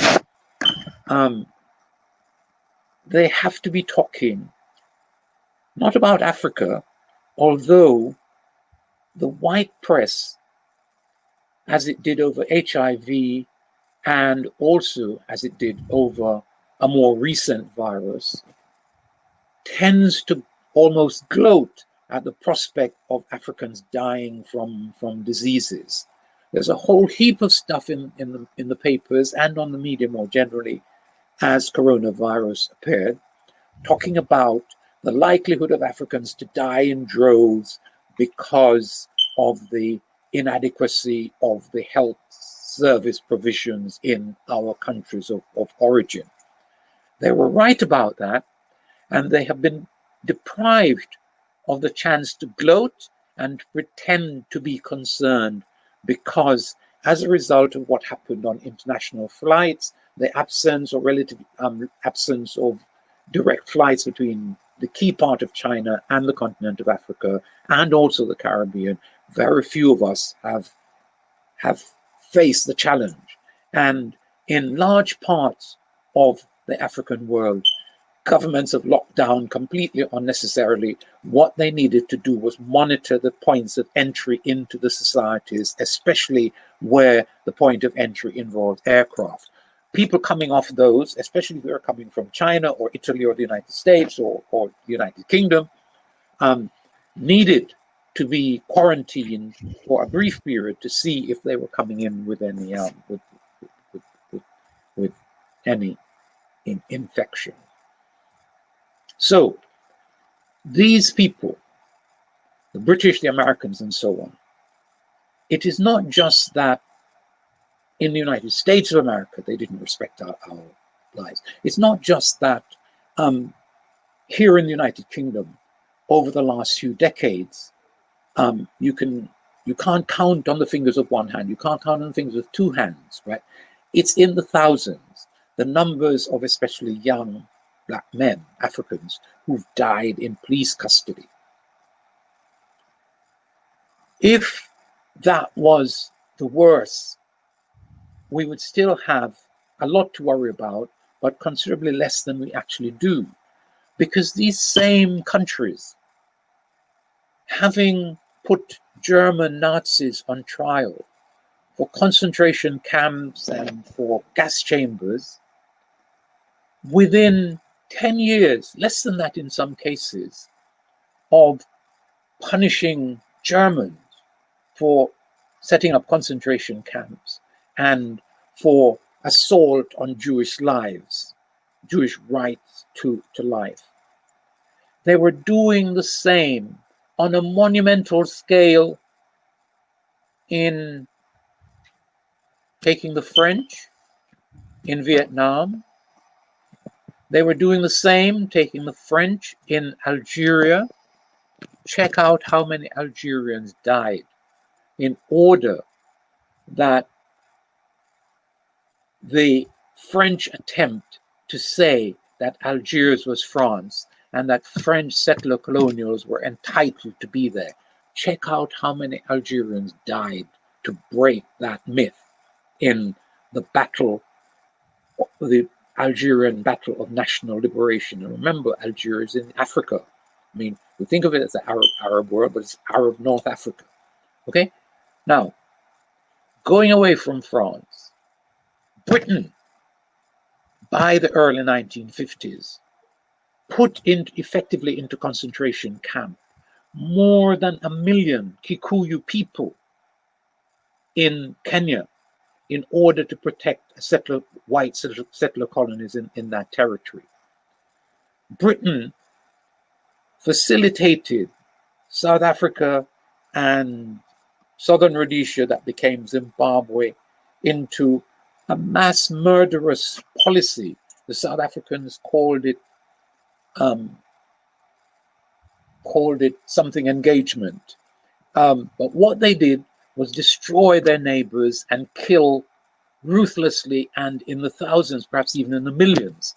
They have to be talking not about Africa, although the white press, as it did over HIV and also as it did over a more recent virus, tends to almost gloat at the prospect of Africans dying from diseases. There's a whole heap of stuff in the papers and on the media more generally as coronavirus appeared, talking about the likelihood of Africans to die in droves because of the inadequacy of the health service provisions in our countries of origin. They were right about that, and they have been deprived of the chance to gloat and pretend to be concerned because, as a result of what happened on international flights, the absence or relative absence of direct flights between the key part of China and the continent of Africa and also the Caribbean, very few of us have faced the challenge. And in large parts of the African world, governments have locked down completely unnecessarily. What they needed to do was monitor the points of entry into the societies, especially where the point of entry involved aircraft. People coming off those, especially if they're coming from China or Italy or the United States or the United Kingdom, needed to be quarantined for a brief period to see if they were coming in with any with any infection. So these people, the British, the Americans, and so on, it is not just that in the United States of America they didn't respect our lives. It's not just that here in the United Kingdom, over the last few decades, you can't count on the fingers of one hand. You can't count on the fingers of two hands, right? It's in the thousands, the numbers of especially young Black men, Africans, who've died in police custody. If that was the worst, we would still have a lot to worry about, but considerably less than we actually do. Because these same countries, having put German Nazis on trial for concentration camps and for gas chambers, within 10 years, less than that in some cases, of punishing Germans for setting up concentration camps and for assault on Jewish lives, Jewish rights to life. They were doing the same on a monumental scale in taking the French in Vietnam. They were doing the same, taking the French in Algeria. Check out how many Algerians died in order that the French attempt to say that Algiers was France and that French settler colonials were entitled to be there. Check out how many Algerians died to break that myth in the battle, the Algerian Battle of National Liberation. And remember, Algeria is in Africa. I mean, we think of it as the Arab world, but it's Arab North Africa. Okay? Now, going away from France, Britain, by the early 1950s, put effectively into concentration camp more than 1 million Kikuyu people in Kenya in order to protect white settler colonies in that territory. Britain facilitated South Africa and Southern Rhodesia, that became Zimbabwe, into a mass murderous policy. The South Africans called it something engagement. But what they did was destroy their neighbors and kill ruthlessly and in the thousands, perhaps even in the millions,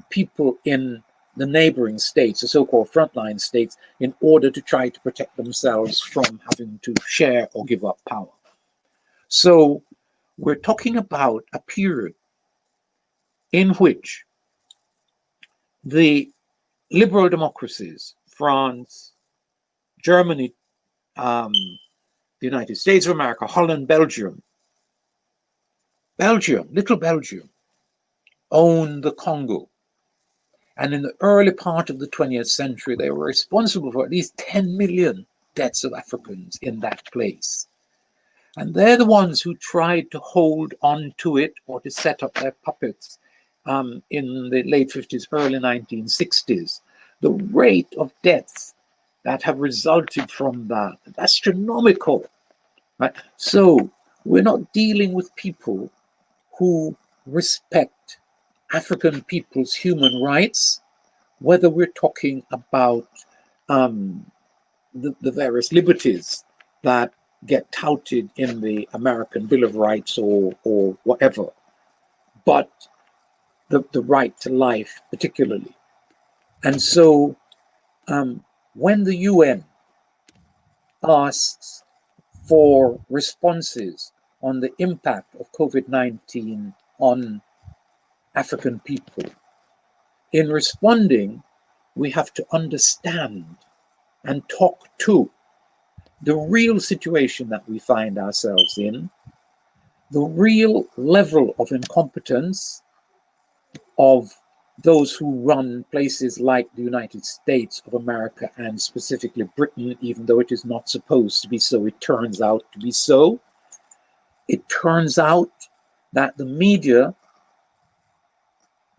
people in the neighboring states, the so-called frontline states, in order to try to protect themselves from having to share or give up power. So we're talking about a period in which the liberal democracies, France, Germany, the United States of America, Holland, Belgium, little Belgium, owned the Congo. And in the early part of the 20th century, they were responsible for at least 10 million deaths of Africans in that place. And they're the ones who tried to hold on to it or to set up their puppets in the late 50s, early 1960s. The rate of deaths that have resulted from that, astronomical. Right? So we're not dealing with people who respect African people's human rights, whether we're talking about the various liberties that get touted in the American Bill of Rights or whatever, but the right to life particularly. And so when the UN asks for responses on the impact of COVID-19 on African people, in responding, we have to understand and talk to the real situation that we find ourselves in, the real level of incompetence of those who run places like the United States of America and specifically Britain, even though it is not supposed to be so, it turns out to be so. It turns out that the media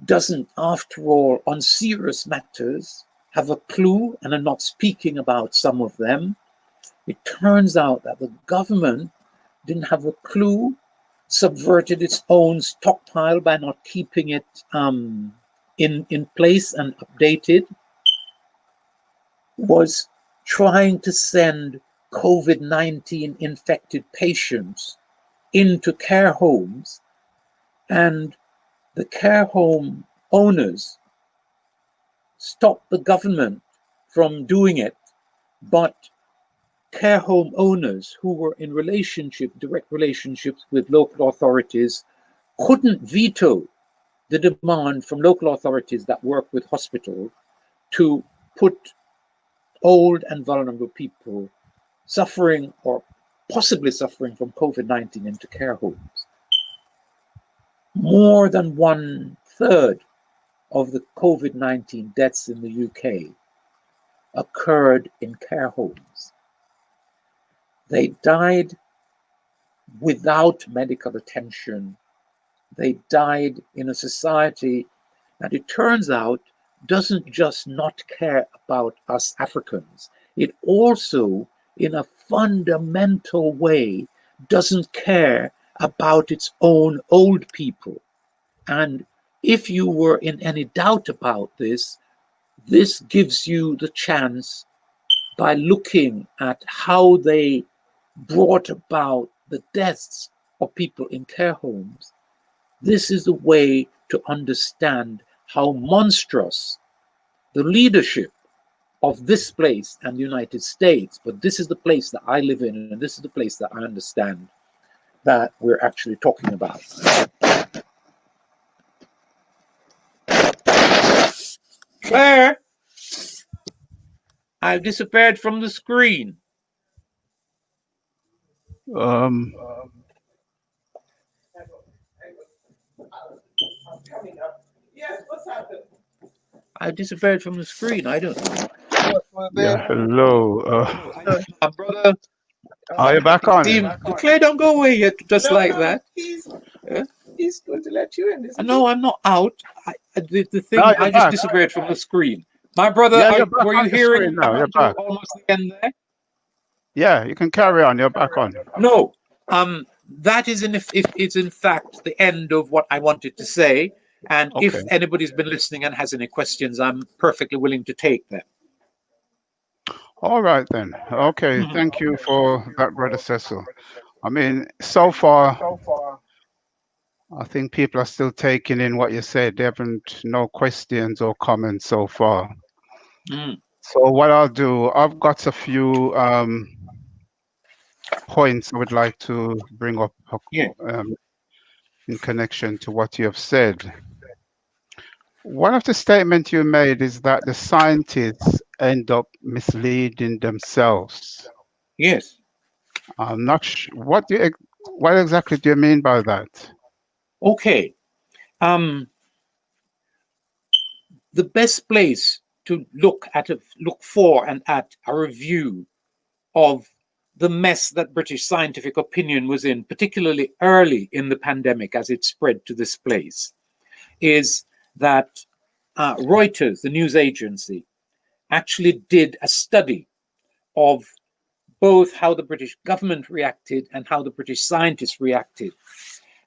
doesn't, after all, on serious matters, have a clue and are not speaking about some of them. It turns out that the government didn't have a clue, subverted its own stockpile by not keeping it in place and updated, was trying to send COVID-19 infected patients into care homes, and the care home owners stopped the government from doing it, but care home owners who were in direct relationships with local authorities, couldn't veto the demand from local authorities that work with hospitals to put old and vulnerable people suffering or possibly suffering from COVID-19 into care homes. More than 1/3 of the COVID-19 deaths in the UK occurred in care homes. They died without medical attention. They died in a society that, it turns out, doesn't just not care about us Africans. It also, in a fundamental way, doesn't care about its own old people. And if you were in any doubt about this, this gives you the chance, by looking at how they brought about the deaths of people in care homes, this is a way to understand how monstrous the leadership of this place and the United States, but this is the place that I live in, and this is the place that I understand that we're actually talking about. Claire, I've disappeared from the screen. Yes, what's happened? I disappeared from the screen. I don't know. Yeah, hello. My brother, Are you back on? Claire, don't go away yet, just like that. He's going to let you in. No, I'm not out. The thing, No, you're I just back. disappeared from the screen. My brother, Yeah, you're back were on you the hearing screen now. You're up to back. almost the end there? Yeah, you can carry on. You're back on. No. That is if it's in fact the end of what I wanted to say. And if Okay. anybody's been listening and has any questions, I'm perfectly willing to take them. All right then. Okay. Thank you for that, Brother Cecil. I mean, so far, I think people are still taking in what you said. They haven't no questions or comments so far. Mm. So what I'll do, I've got a few points I would like to bring up Yeah. in connection to what you have said. One of the statements you made is that the scientists end up misleading themselves. Yes. I'm not sure. What exactly do you mean by that? Okay. The best place to look for and at a review of the mess that British scientific opinion was in, particularly early in the pandemic as it spread to this place, is that Reuters, the news agency, actually did a study of both how the British government reacted and how the British scientists reacted.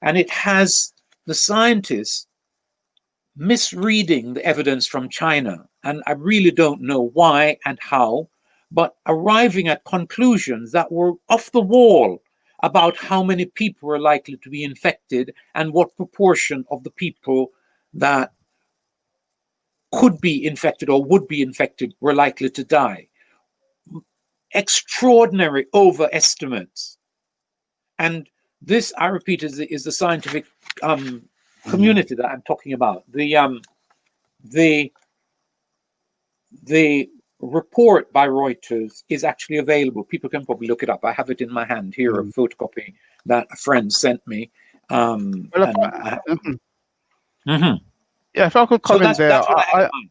And it has the scientists misreading the evidence from China. And I really don't know why and how, but arriving at conclusions that were off the wall about how many people were likely to be infected and what proportion of the people that could be infected or would be infected were likely to die. Extraordinary overestimates. And this, I repeat, is the scientific community that I'm talking about. The report by Reuters is actually available. People can probably look it up. I have it in my hand here, a photocopy that a friend sent me. Yeah, if I could So comment there, that's what I had in mind.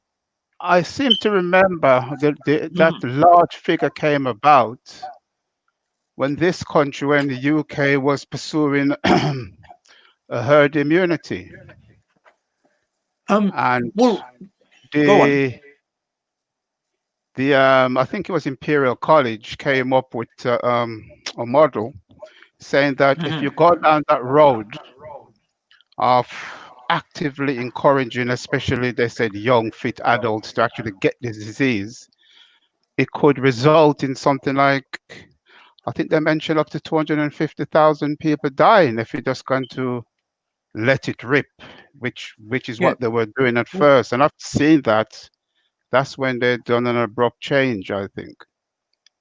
I seem to remember that large figure came about when this country, when the UK was pursuing a herd immunity. And Well, go on. I think it was Imperial College came up with a model saying that if you go down that road of actively encouraging, especially they said young, fit adults to actually get this disease, it could result in something like, I think they mentioned up to 250,000 people dying if you're just going to let it rip, which is what they were doing at first. And I've seen that. That's when they've done an abrupt change, I think.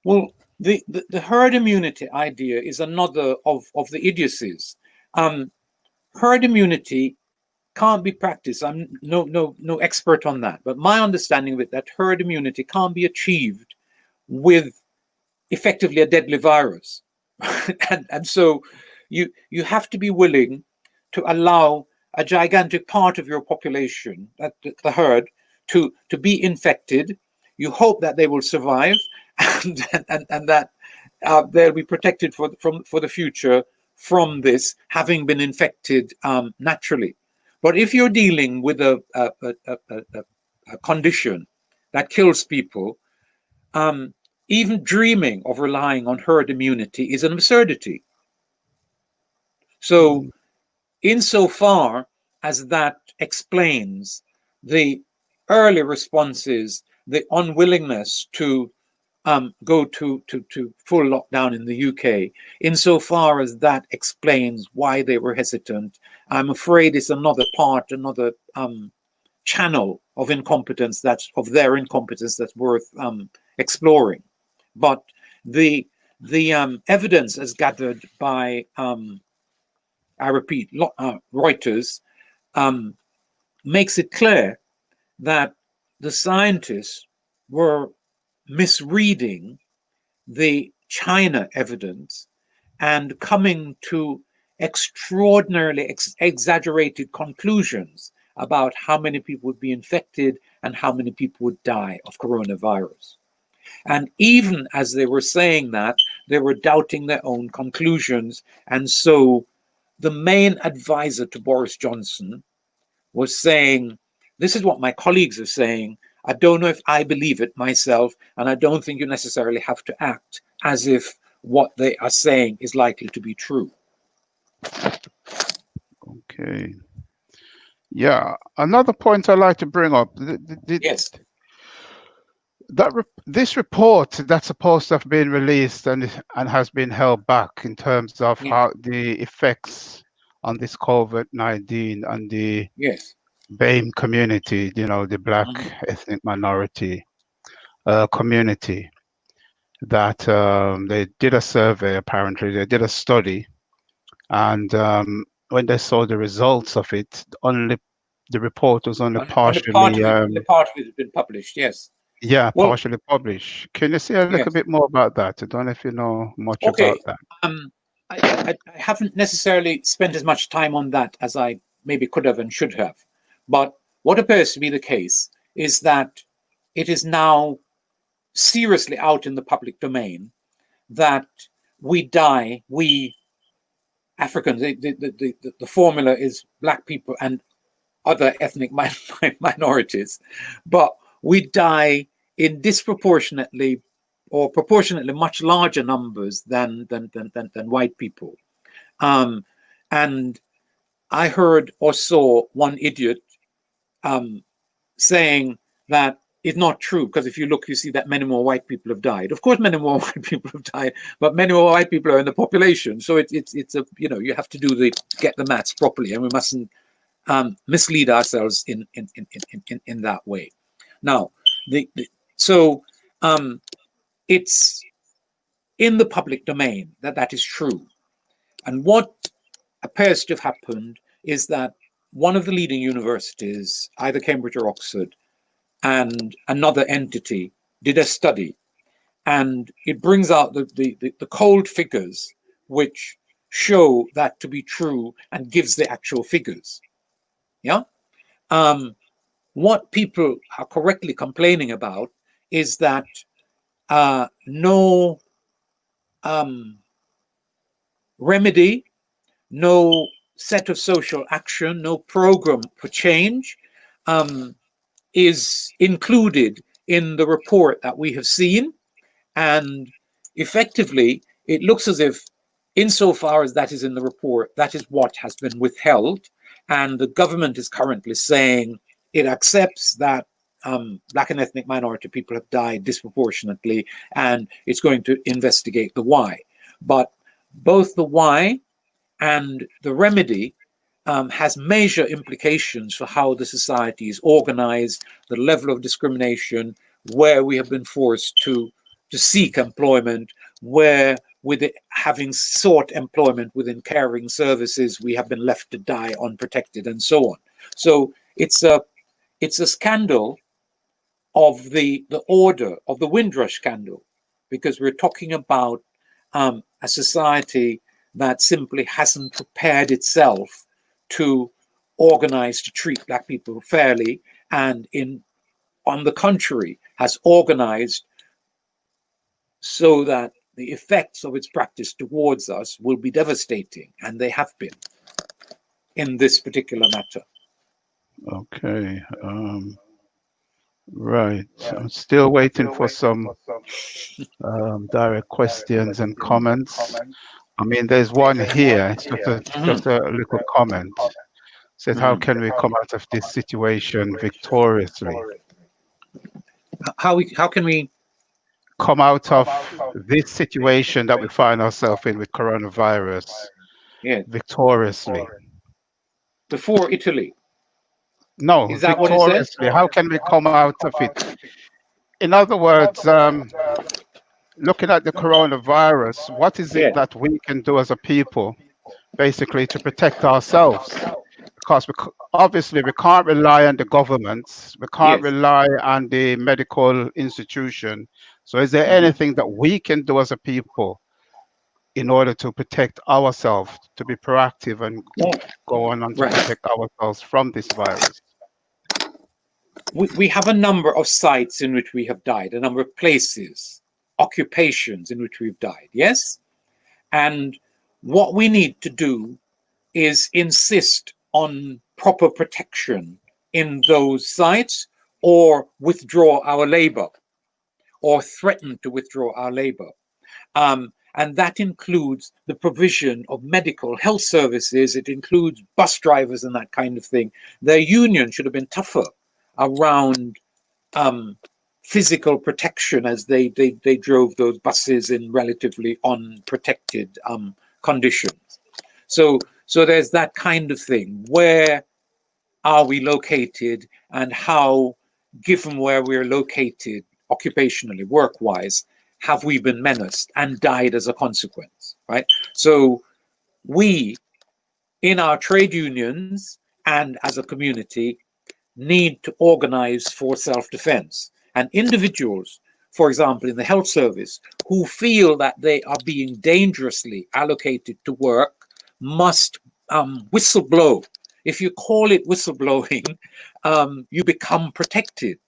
Well, the herd immunity idea is another of the idiocies. Herd immunity can't be practiced. I'm no expert on that, but my understanding of it that herd immunity can't be achieved with effectively a deadly virus, and so you have to be willing to allow a gigantic part of your population, the herd, to be infected. You hope that they will survive, and that they'll be protected for the future from this, having been infected naturally. But if you're dealing with a condition that kills people, even dreaming of relying on herd immunity is an absurdity. So, insofar as that explains the early responses, the unwillingness to go to full lockdown in the UK, insofar as that explains why they were hesitant, I'm afraid it's another channel of incompetence of their incompetence that's worth exploring. But the evidence as gathered by I repeat Reuters makes it clear that the scientists were misreading the China evidence and coming to extraordinarily exaggerated conclusions about how many people would be infected and how many people would die of coronavirus. And even as they were saying that, they were doubting their own conclusions. And so the main advisor to Boris Johnson was saying, this is what my colleagues are saying. I don't know if I believe it myself, and I don't think you necessarily have to act as if what they are saying is likely to be true. Okay. Yeah. Another point I'd like to bring up. Yes. This report that's supposed to have been released and has been held back in terms of how the effects on this COVID-19 and the Yes. BAME community, the Black ethnic minority community, that they did a survey, apparently they did a study, and when they saw the results of it, the report was only partially the part of it has been published. Yes. Yeah, partially published. Can you say a little bit more about that? I don't know if you know much about that. I haven't necessarily spent as much time on that as I maybe could have and should have. But what appears to be the case is that it is now seriously out in the public domain that we Africans, the formula is Black people and other ethnic minorities, but we die in disproportionately or proportionately much larger numbers than white people. And I heard or saw one idiot saying that it's not true, because if you look, you see that many more white people have died. Of course, many more white people have died, but many more white people are in the population. So it's a, you have to get the maths properly, and we mustn't mislead ourselves in that way. Now, it's in the public domain that is true. And what appears to have happened is that one of the leading universities, either Cambridge or Oxford, and another entity did a study, and it brings out the cold figures which show that to be true and gives the actual figures. Yeah. What people are correctly complaining about is that no remedy, no set of social action, no program for change is included in the report that we have seen. And effectively, it looks as if, insofar as that is in the report, that is what has been withheld. And the government is currently saying it accepts that Black and ethnic minority people have died disproportionately, and it's going to investigate the why. But both the why and the remedy has major implications for how the society is organized, the level of discrimination, where we have been forced to seek employment, where with it, having sought employment within caring services, we have been left to die unprotected, and so on. So it's a scandal of the order of the Windrush scandal, because we're talking about a society that simply hasn't prepared itself to organize to treat Black people fairly, and on the contrary, has organized so that the effects of its practice towards us will be devastating, and they have been in this particular matter. Okay. Right. I'm still waiting for some direct questions and comments. I mean, there's one here. It's just a little comment. It says, how can we come out of this situation victoriously? How can we come out of this situation that we find ourselves in with coronavirus victoriously? Before Italy? No, is that victoriously. What it says? How can we come out of it? In other words, looking at the coronavirus, what is it that we can do as a people, basically, to protect ourselves? Because obviously we can't rely on the governments, we can't rely on the medical institution. So is there anything that we can do as a people in order to protect ourselves, to be proactive and go on to protect ourselves from this virus? we have a number of sites in which we have died, a number of places, occupations in which we've died, yes? And what we need to do is insist on proper protection in those sites, or withdraw our labor, or threaten to withdraw our labor. And that includes the provision of medical health services. It includes bus drivers and that kind of thing. Their union should have been tougher around physical protection as they drove those buses in relatively unprotected conditions. So there's that kind of thing. Where are we located, and how, given where we're located occupationally, work-wise, have we been menaced and died as a consequence, right? So we, in our trade unions and as a community, need to organize for self-defense. And individuals, for example, in the health service, who feel that they are being dangerously allocated to work, must whistleblow. If you call it whistleblowing, you become protected,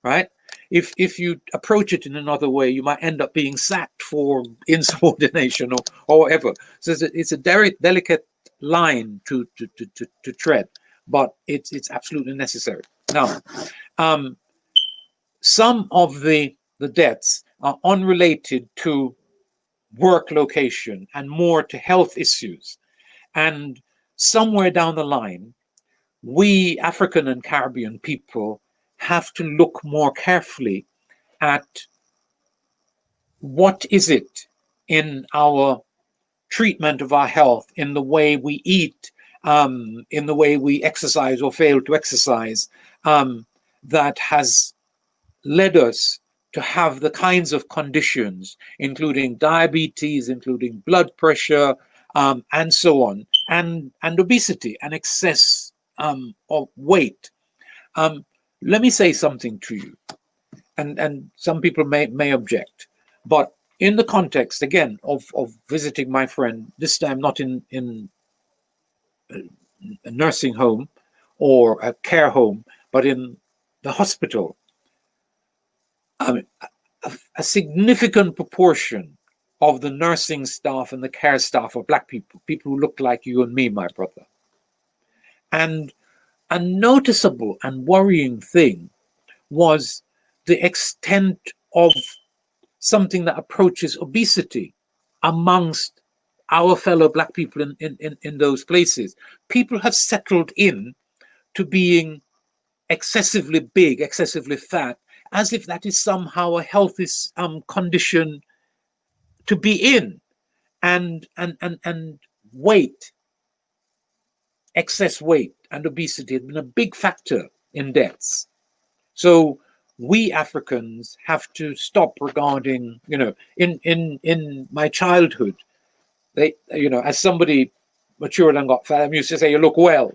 right? If you approach it in another way, you might end up being sacked for insubordination or whatever. So it's a delicate line to tread, but it's absolutely necessary. Now, some of the deaths are unrelated to work location and more to health issues. And somewhere down the line, we African and Caribbean people have to look more carefully at what is it in our treatment of our health, in the way we eat, in the way we exercise or fail to exercise, that has led us to have the kinds of conditions, including diabetes, including blood pressure, and so on, and obesity and excess of weight. Let me say something to you, and some people may object, but in the context, again, of visiting my friend, this time not in a nursing home or a care home, but in the hospital, a significant proportion of the nursing staff and the care staff are Black people who look like you and me, my brother. And a noticeable and worrying thing was the extent of something that approaches obesity amongst our fellow Black people in those places. People have settled in to being excessively big, excessively fat, as if that is somehow a healthy condition to be in. And weight, excess weight and obesity has been a big factor in deaths. So we Africans have to stop regarding, in my childhood, they, as somebody matured and got fat, I used to say, you look well,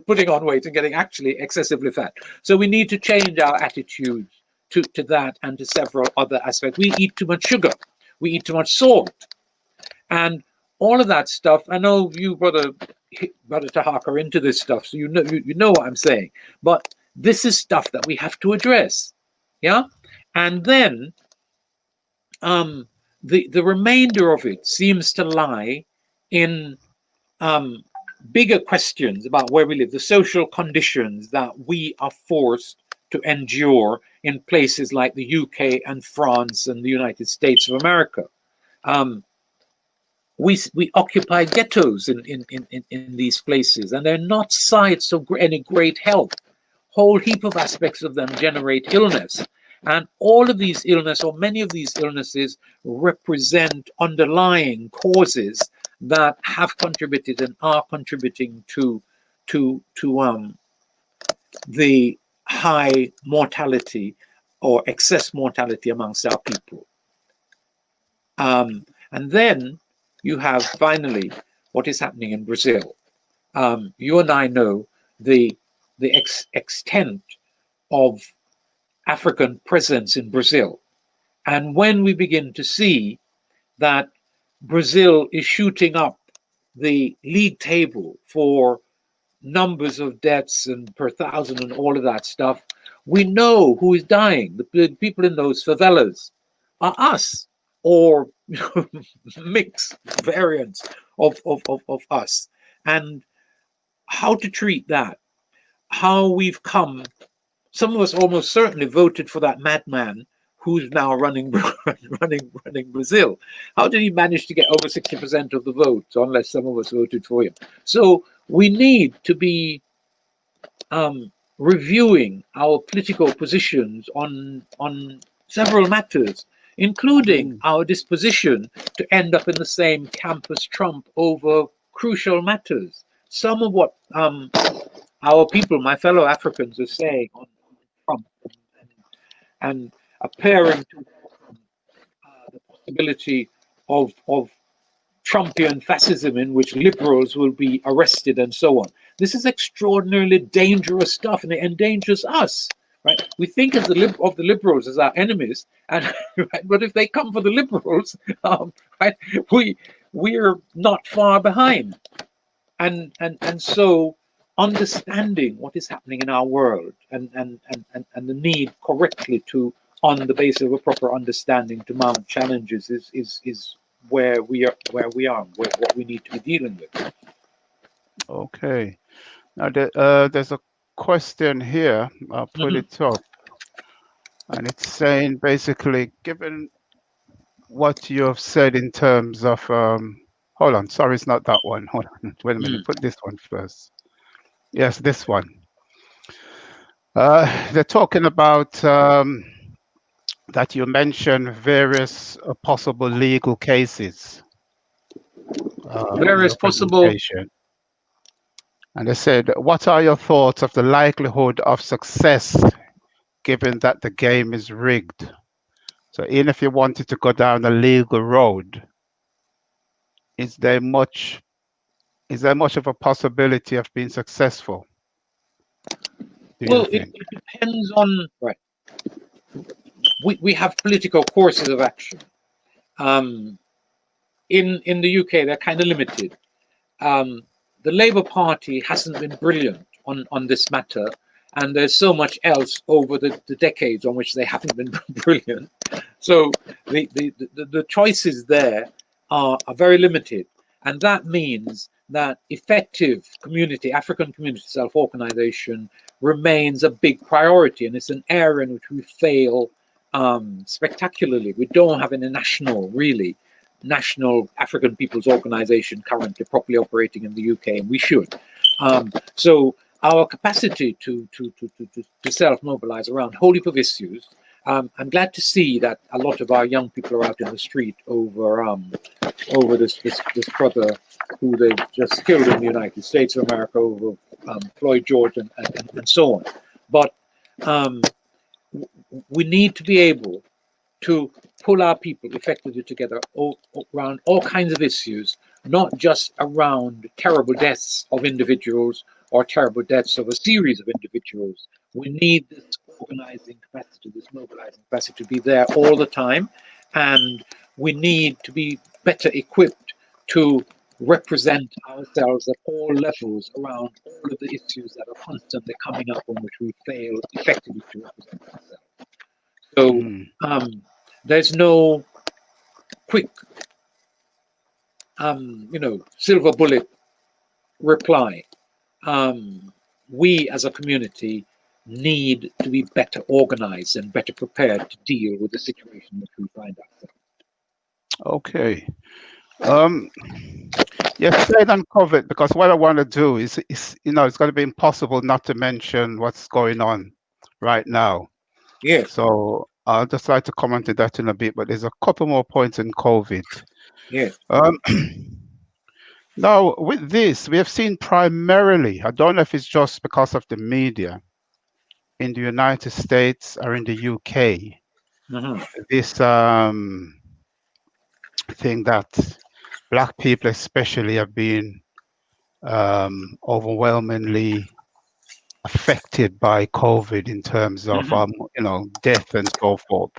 putting on weight and getting actually excessively fat. So we need to change our attitude to that and to several other aspects. We eat too much sugar. We eat too much salt. And all of that stuff, I know you, Brother Tahak, are into this stuff, so you know what I'm saying. But this is stuff that we have to address, yeah? And then the remainder of it seems to lie in bigger questions about where we live, the social conditions that we are forced to endure in places like the UK and France and the United States of America. We occupy ghettos in these places, and they're not sites of any great health. Whole heap of aspects of them generate illness. And all of these illnesses, or many of these illnesses, represent underlying causes that have contributed and are contributing to the high mortality or excess mortality amongst our people. And then you have finally what is happening in Brazil. You and I know the extent of African presence in Brazil. And when we begin to see that Brazil is shooting up the league table for numbers of deaths and per thousand and all of that stuff, we know who is dying. The people in those favelas are us, or mixed variants of us. And how to treat that, how we've come, some of us almost certainly voted for that madman who's now running Brazil. How did he manage to get over 60% of the vote, unless some of us voted for him? So we need to be reviewing our political positions on several matters, including our disposition to end up in the same camp as Trump over crucial matters. Some of what our people, my fellow Africans, are saying on Trump and appearing to the possibility of Trumpian fascism in which liberals will be arrested and so on. This is extraordinarily dangerous stuff, and it endangers us. Right? We think of the liberals as our enemies, and right? But if they come for the liberals, right, we're not far behind. And so understanding what is happening in our world and the need correctly to, on the basis of a proper understanding, to mount challenges is where we are, what we need to be dealing with. Okay. Now there's a question here. I'll put it up, and it's saying basically, given what you have said in terms of hold on, sorry, it's not that one. Hold on, wait a minute. Put this one first. Yes, this one. They're talking about that you mentioned various possible legal cases. Various possible. And they said, what are your thoughts of the likelihood of success given that the game is rigged? So even if you wanted to go down the legal road, is there much of a possibility of being successful? Well, it depends on, right. We have political courses of action. In the UK, they're kind of limited. The Labour Party hasn't been brilliant on this matter, and there's so much else over the decades on which they haven't been brilliant. So the choices there are very limited, and that means that effective African community self-organization remains a big priority, and it's an area in which we fail spectacularly. We don't have any national African People's Organization currently properly operating in the UK, and we should. So our capacity to self-mobilize around whole heap of issues. I'm glad to see that a lot of our young people are out in the street over this brother who they just killed in the United States of America, over Floyd George and so on. But we need to be able to pull our people effectively together around all kinds of issues, not just around terrible deaths of individuals or terrible deaths of a series of individuals. We need this organizing capacity, this mobilizing capacity to be there all the time, and we need to be better equipped to represent ourselves at all levels around all of the issues that are constantly coming up on which we fail effectively to represent ourselves. So there's no quick, silver bullet reply. We as a community need to be better organized and better prepared to deal with the situation in which we find ourselves. Okay. Yes, stay on COVID, because what I want to do is it's going to be impossible not to mention what's going on right now. Yeah. So I'll just like to comment on that in a bit, but there's a couple more points in COVID. Yeah. Now, with this, we have seen primarily, I don't know if it's just because of the media, in the United States or in the UK, this thing that Black people especially have been overwhelmingly affected by COVID in terms of death and so forth.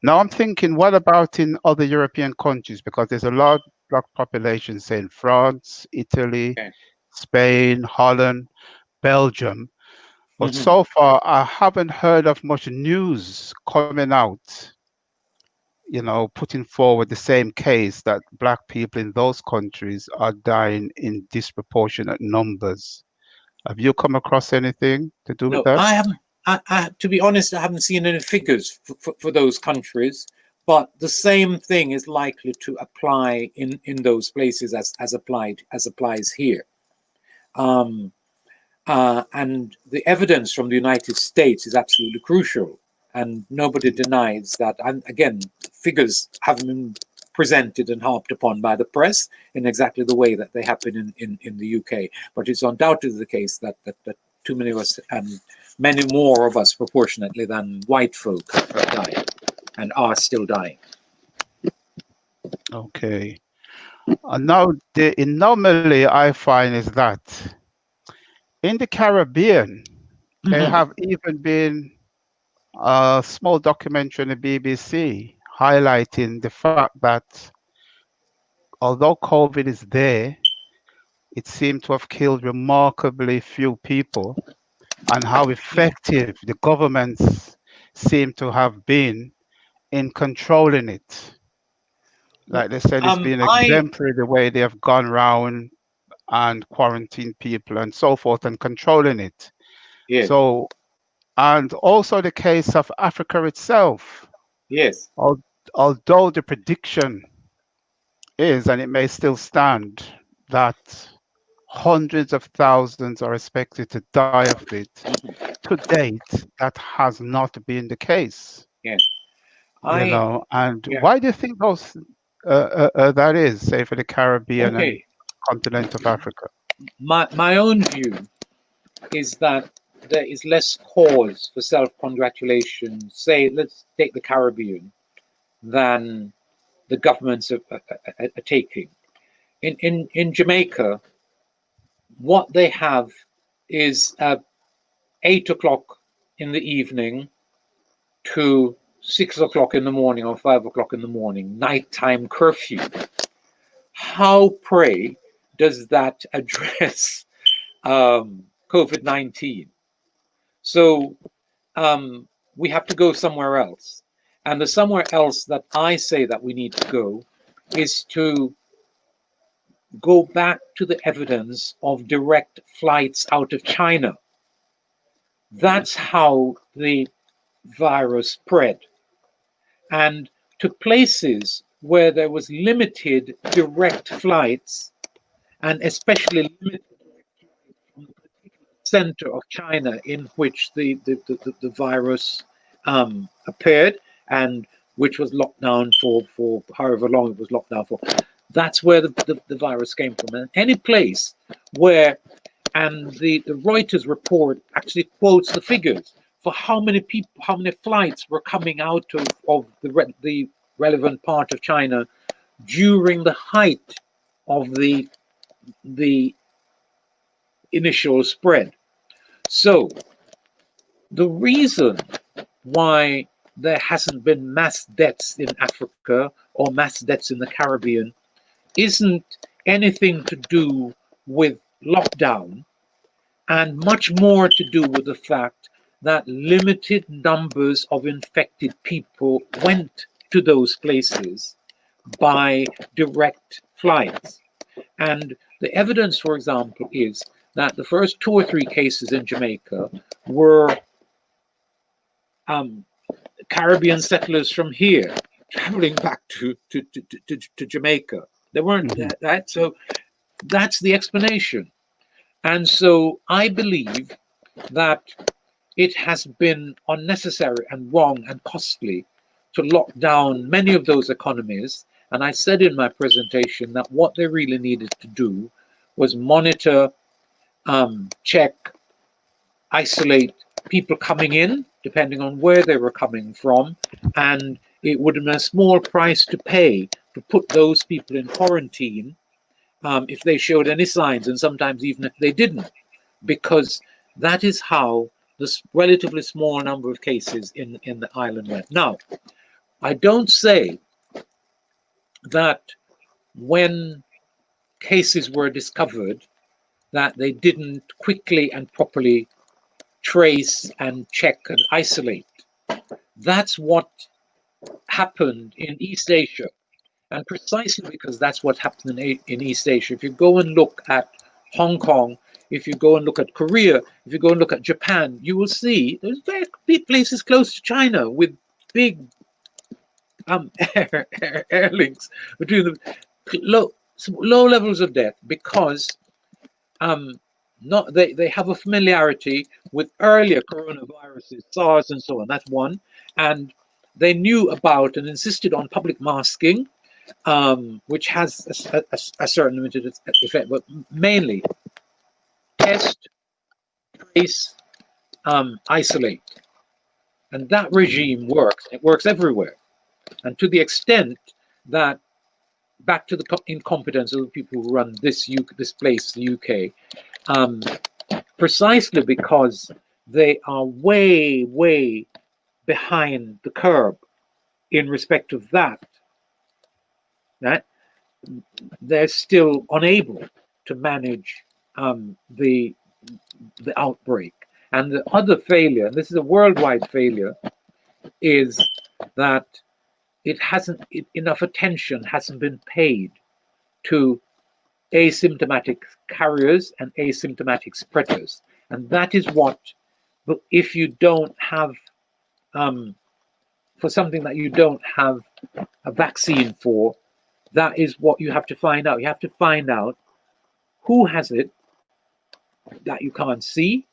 Now I'm thinking, what about in other European countries? Because there's a large Black population, say in France, Italy, Spain, Holland, Belgium. But Mhm. so far, I haven't heard of much news coming out, putting forward the same case that Black people in those countries are dying in disproportionate numbers. Have you come across anything to do with No, that? I haven't. To be honest, I haven't seen any figures for those countries. But the same thing is likely to apply in those places as applies here. And the evidence from the United States is absolutely crucial, and nobody denies that. And again, figures haven't been presented and harped upon by the press in exactly the way that they happen in the UK. But it's undoubtedly the case that too many of us, and many more of us proportionately than white folk, have died and are still dying. Okay. And now the anomaly I find is that in the Caribbean, there have even been a small documentary on the BBC highlighting the fact that although COVID is there, it seemed to have killed remarkably few people, and how effective the governments seem to have been in controlling it. Like they said, it's been I exemplary the way they have gone around and quarantined people and so forth and controlling it. Yes, So, and also the case of Africa itself, yes. al- although the prediction is, and it may still stand, that hundreds of thousands are expected to die of it. To date, that has not been the case, Yes. I And Yeah. why do you think that is, say, for the Caribbean and Okay. continent of Africa? My own view is that there is less cause for self-congratulation, say, let's take the Caribbean, than the governments are taking. In Jamaica, what they have is 8 o'clock in the evening to 6 o'clock in the morning or 5 o'clock in the morning, nighttime curfew. How, pray, does that address COVID-19? So we have to go somewhere else. And the somewhere else that I say that we need to go is to go back to the evidence of direct flights out of China. That's how the virus spread. And to places where there was limited direct flights, and especially limited from the center of China in which the virus appeared, and which was locked down for however long it was locked down for. That's where the virus came from. And any place where, and the Reuters report actually quotes the figures for how many people, how many flights were coming out of the relevant part of China during the height of the initial spread. So the reason why there hasn't been mass deaths in Africa or mass deaths in the Caribbean isn't anything to do with lockdown, and much more to do with the fact that limited numbers of infected people went to those places by direct flights. And the evidence, for example, is that the first 2 or 3 cases in Jamaica were Caribbean settlers from here traveling back to Jamaica. They weren't that. So that's the explanation. And so I believe that it has been unnecessary and wrong and costly to lock down many of those economies. And I said in my presentation that what they really needed to do was monitor, check, isolate people coming in, depending on where they were coming from. And it would have been a small price to pay to put those people in quarantine if they showed any signs, and sometimes even if they didn't, because that is how this relatively small number of cases in the island went. Now, I don't say that when cases were discovered that they didn't quickly and properly trace and check and isolate. That's what happened in East Asia. And precisely because that's what happened in East Asia. If you go and look at Hong Kong, if you go and look at Korea, if you go and look at Japan, you will see there's very big places close to China with big air links between them, low levels of death, because they have a familiarity with earlier coronaviruses, SARS and so on. That's one. And they knew about and insisted on public masking, which has a certain limited effect, but mainly test, trace, isolate. And that regime works. It works everywhere. And to the extent that, back to the incompetence of the people who run this place, the UK, precisely because they are way, way behind the curve in respect of that, they're still unable to manage the outbreak. And the other failure, and this is a worldwide failure, is that enough attention hasn't been paid to asymptomatic carriers and asymptomatic spreaders. And that is what, if you don't have, for something that you don't have a vaccine for, that is what you have to find out. You have to find out who has it that you can't see,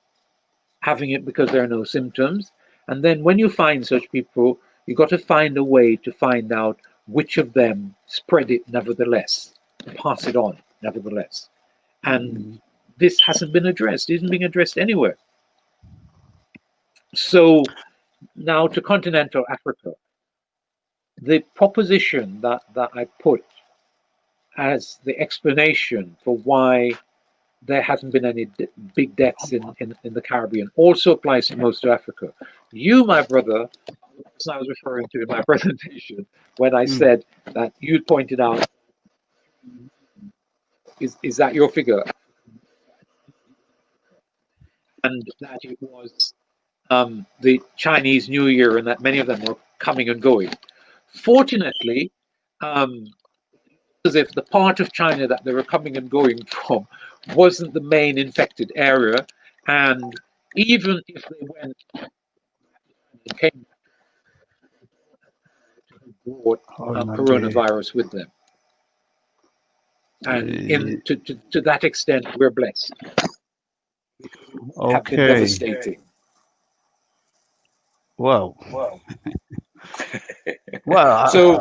having it because there are no symptoms. And then when you find such people, you've got to find a way to find out which of them spread it nevertheless, pass it on nevertheless. And this hasn't been addressed, it isn't being addressed anywhere. So now to continental Africa, the proposition that I put as the explanation for why there hasn't been any big deaths in the Caribbean also applies to most of Africa. You, my brother, as I was referring to in my presentation, when I said that you pointed out, is that your figure? And that it was the Chinese New Year and that many of them were coming and going. Fortunately, as if the part of China that they were coming and going from wasn't the main infected area, and even if they went and came brought coronavirus with them, and to that extent, we're blessed. Have been devastating. Wow. Well, so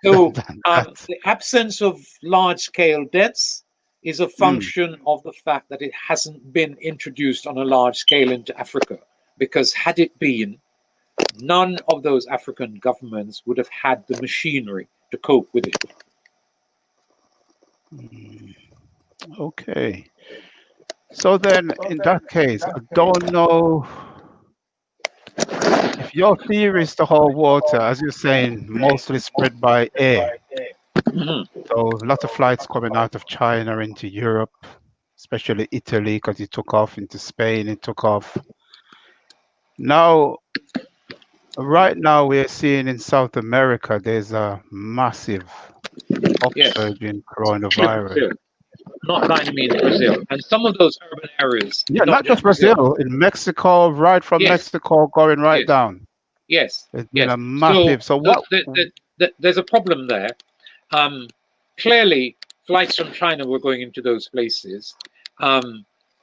the absence of large-scale deaths is a function of the fact that it hasn't been introduced on a large scale into Africa. Because had it been, none of those African governments would have had the machinery to cope with it. Okay. So then, in that case, I don't know if your theory is the whole water, as you're saying, mostly spread by air. So lots of flights coming out of China into Europe, especially Italy, because it took off into Spain, it took off. Now, right now we're seeing in South America, there's a massive upsurge in coronavirus. Not by any means Brazil. And some of those urban areas. Yeah, not just Brazil, in Mexico, right from Mexico going right down. Yes. It's been a massive. So what? There's a problem there. Clearly, flights from China were going into those places.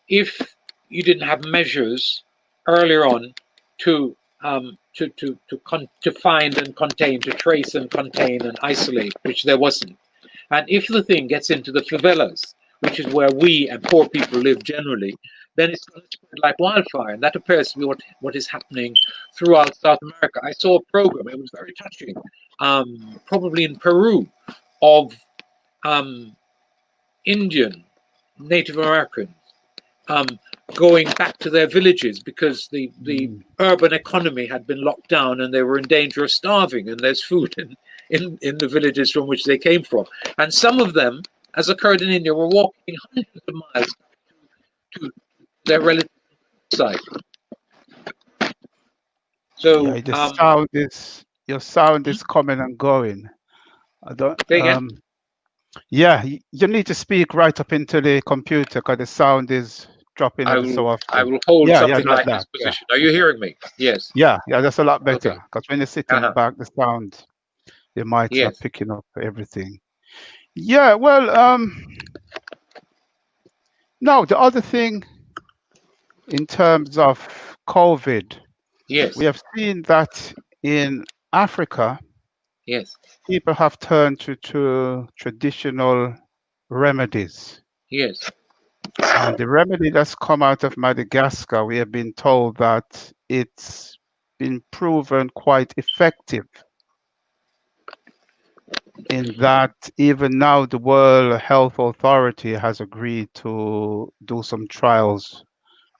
If you didn't have measures earlier on to find and contain, to trace and contain and isolate, which there wasn't. And if the thing gets into the favelas, which is where we and poor people live generally, then it's going to spread like wildfire. And that appears to be what is happening throughout South America. I saw a program, it was very touching, probably in Peru, of Indian, Native Americans going back to their villages because the urban economy had been locked down and they were in danger of starving, and there's food in the villages from which they came from. And some of them, as occurred in India, were walking hundreds of miles to their relative side. So, Yeah, your sound is coming and going. I don't. say again. Yeah, you need to speak right up into the computer because the sound is dropping every so I often. will hold Yeah, yeah, something like like this that. Yeah, position. Are you hearing me? Yes. yeah, yeah. That's a lot better Okay. because when you're sitting back, the sound, the mic's not Yes. picking up everything. Yeah, well, no, the other thing in terms of COVID, Yes. we have seen that in Africa, Yes. people have turned to traditional remedies. Yes. And the remedy that's come out of Madagascar, we have been told that it's been proven quite effective in that even now the World Health Authority has agreed to do some trials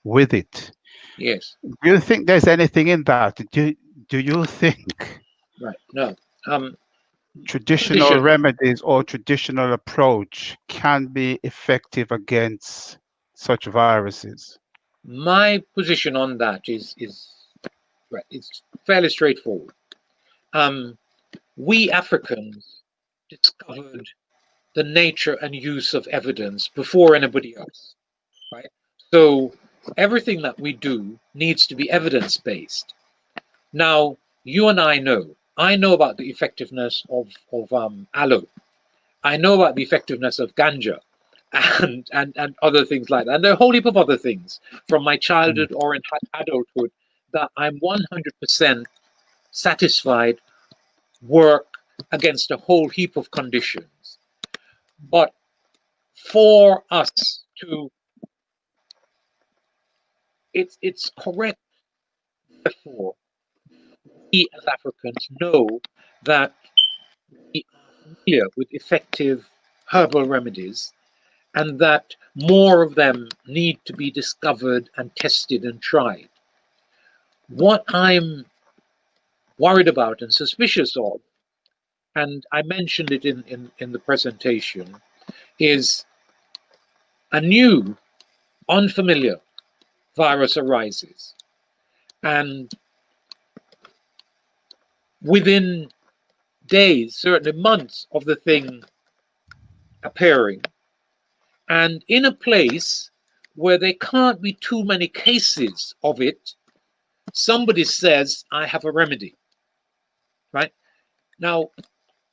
with it. Yes. Do you think there's anything in that? Do you think Right. No. traditional Position. remedies or traditional approach can be effective against such viruses? My position on that is right. It's fairly straightforward. We Africans discovered the nature and use of evidence before anybody else, right? So everything that we do needs to be evidence-based. Now, you and I know about the effectiveness of aloe. I know about the effectiveness of ganja and other things like that. And there are a whole heap of other things from my childhood or in adulthood that I'm 100% satisfied work against a whole heap of conditions. But for us to, it's correct, therefore, we as Africans know that we are familiar with effective herbal remedies and that more of them need to be discovered and tested and tried. What I'm worried about and suspicious of, and I mentioned it in the presentation, is a new, unfamiliar virus arises. And within days, certainly months of the thing appearing, and in a place where there can't be too many cases of it, somebody says, I have a remedy, right? Now,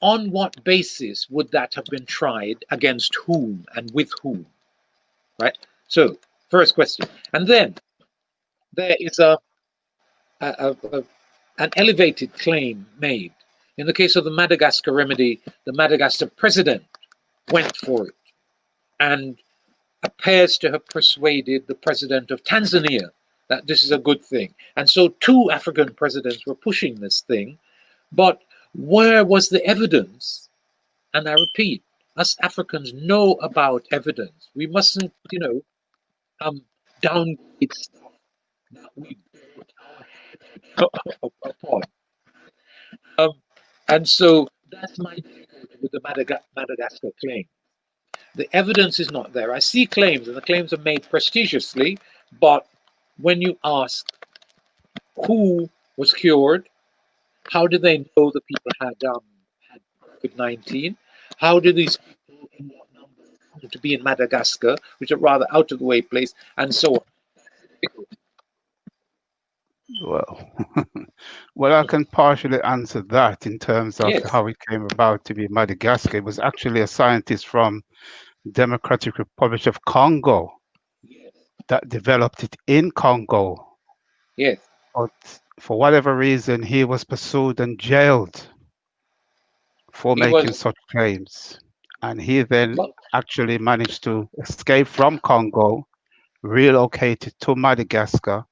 on what basis would that have been tried, against whom and with whom, right? So, first question. And then there is an elevated claim made. In the case of the Madagascar remedy, the Madagascar president went for it and appears to have persuaded the president of Tanzania that this is a good thing. And so two African presidents were pushing this thing, but where was the evidence? And I repeat, us Africans know about evidence. We mustn't, downgrade stuff that we built our head upon. And so that's my difficulty with the Madagascar claim. The evidence is not there. I see claims, and the claims are made prestigiously, but when you ask who was cured, how do they know the people had COVID-19? How do these people in what numbers come to be in Madagascar, which are rather out of the way place, and so on? Well, well, I can partially answer that in terms of Yes. how it came about to be Madagascar. It was actually a scientist from Democratic Republic of Congo Yes. that developed it in Congo. Yes. But for whatever reason, he was pursued and jailed for He making was. such claims. And he then Well, actually managed to escape from Congo, relocated to Madagascar,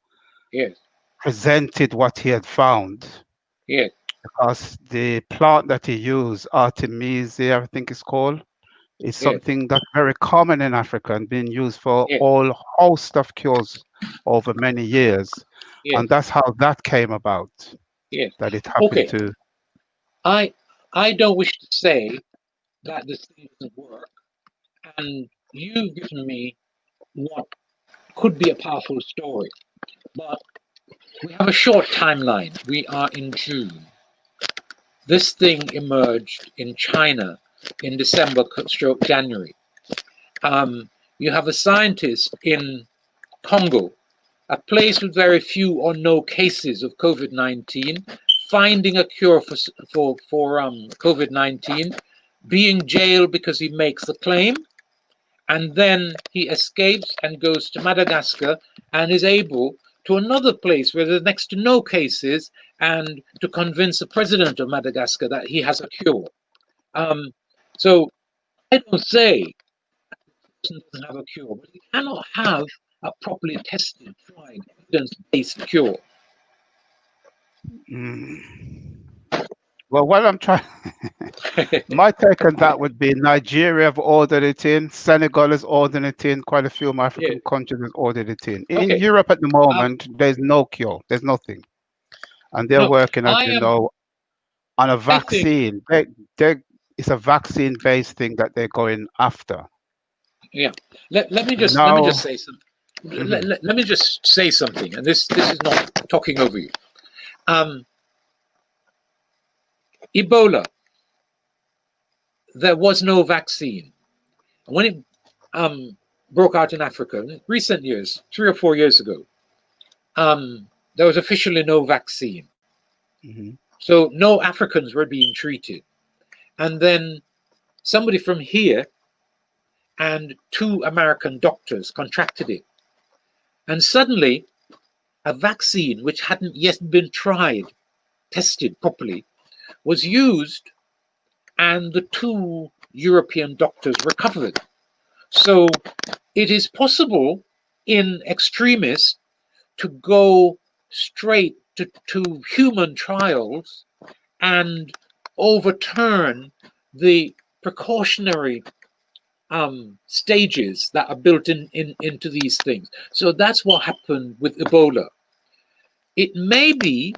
yes. presented what he had found, Yes. because the plant that he used, Artemisia, I think it's called, is Yes. something that's very common in Africa and being used for Yes. all host of cures over many years. Yes. And that's how that came about, Yes. that it happened Okay. to. I don't wish to say that this thing doesn't work, and you've given me what could be a powerful story. But we have a short timeline. We are in June. This thing emerged in China in December/January. You have a scientist in Congo, a place with very few or no cases of COVID-19, finding a cure for COVID-19, being jailed because he makes the claim, and then he escapes and goes to Madagascar and is able to another place where there's next to no cases and to convince the president of Madagascar that he has a cure. So I don't say person doesn't have a cure, but we cannot have a properly tested, tried, evidence-based cure. Well, what I'm trying, my take on that would be Nigeria have ordered it in, Senegal has ordered it in, quite a few of my African countries have ordered it in. In Europe at the moment, there's no cure, there's nothing. And they're working, as you know, on a vaccine. It's a vaccine-based thing that they're going after. Yeah. Let me just say something. Let me just say something, and this is not talking over you. Ebola, there was no vaccine. When it broke out in Africa in recent years, 3 or 4 years ago, there was officially no vaccine. So no Africans were being treated. And then somebody from here and 2 American doctors contracted it. And suddenly, a vaccine which hadn't yet been tried, tested properly, was used, and the 2 European doctors recovered. So it is possible in extremis to go straight to human trials and overturn the precautionary stages that are built into these things. So that's what happened with Ebola. It may be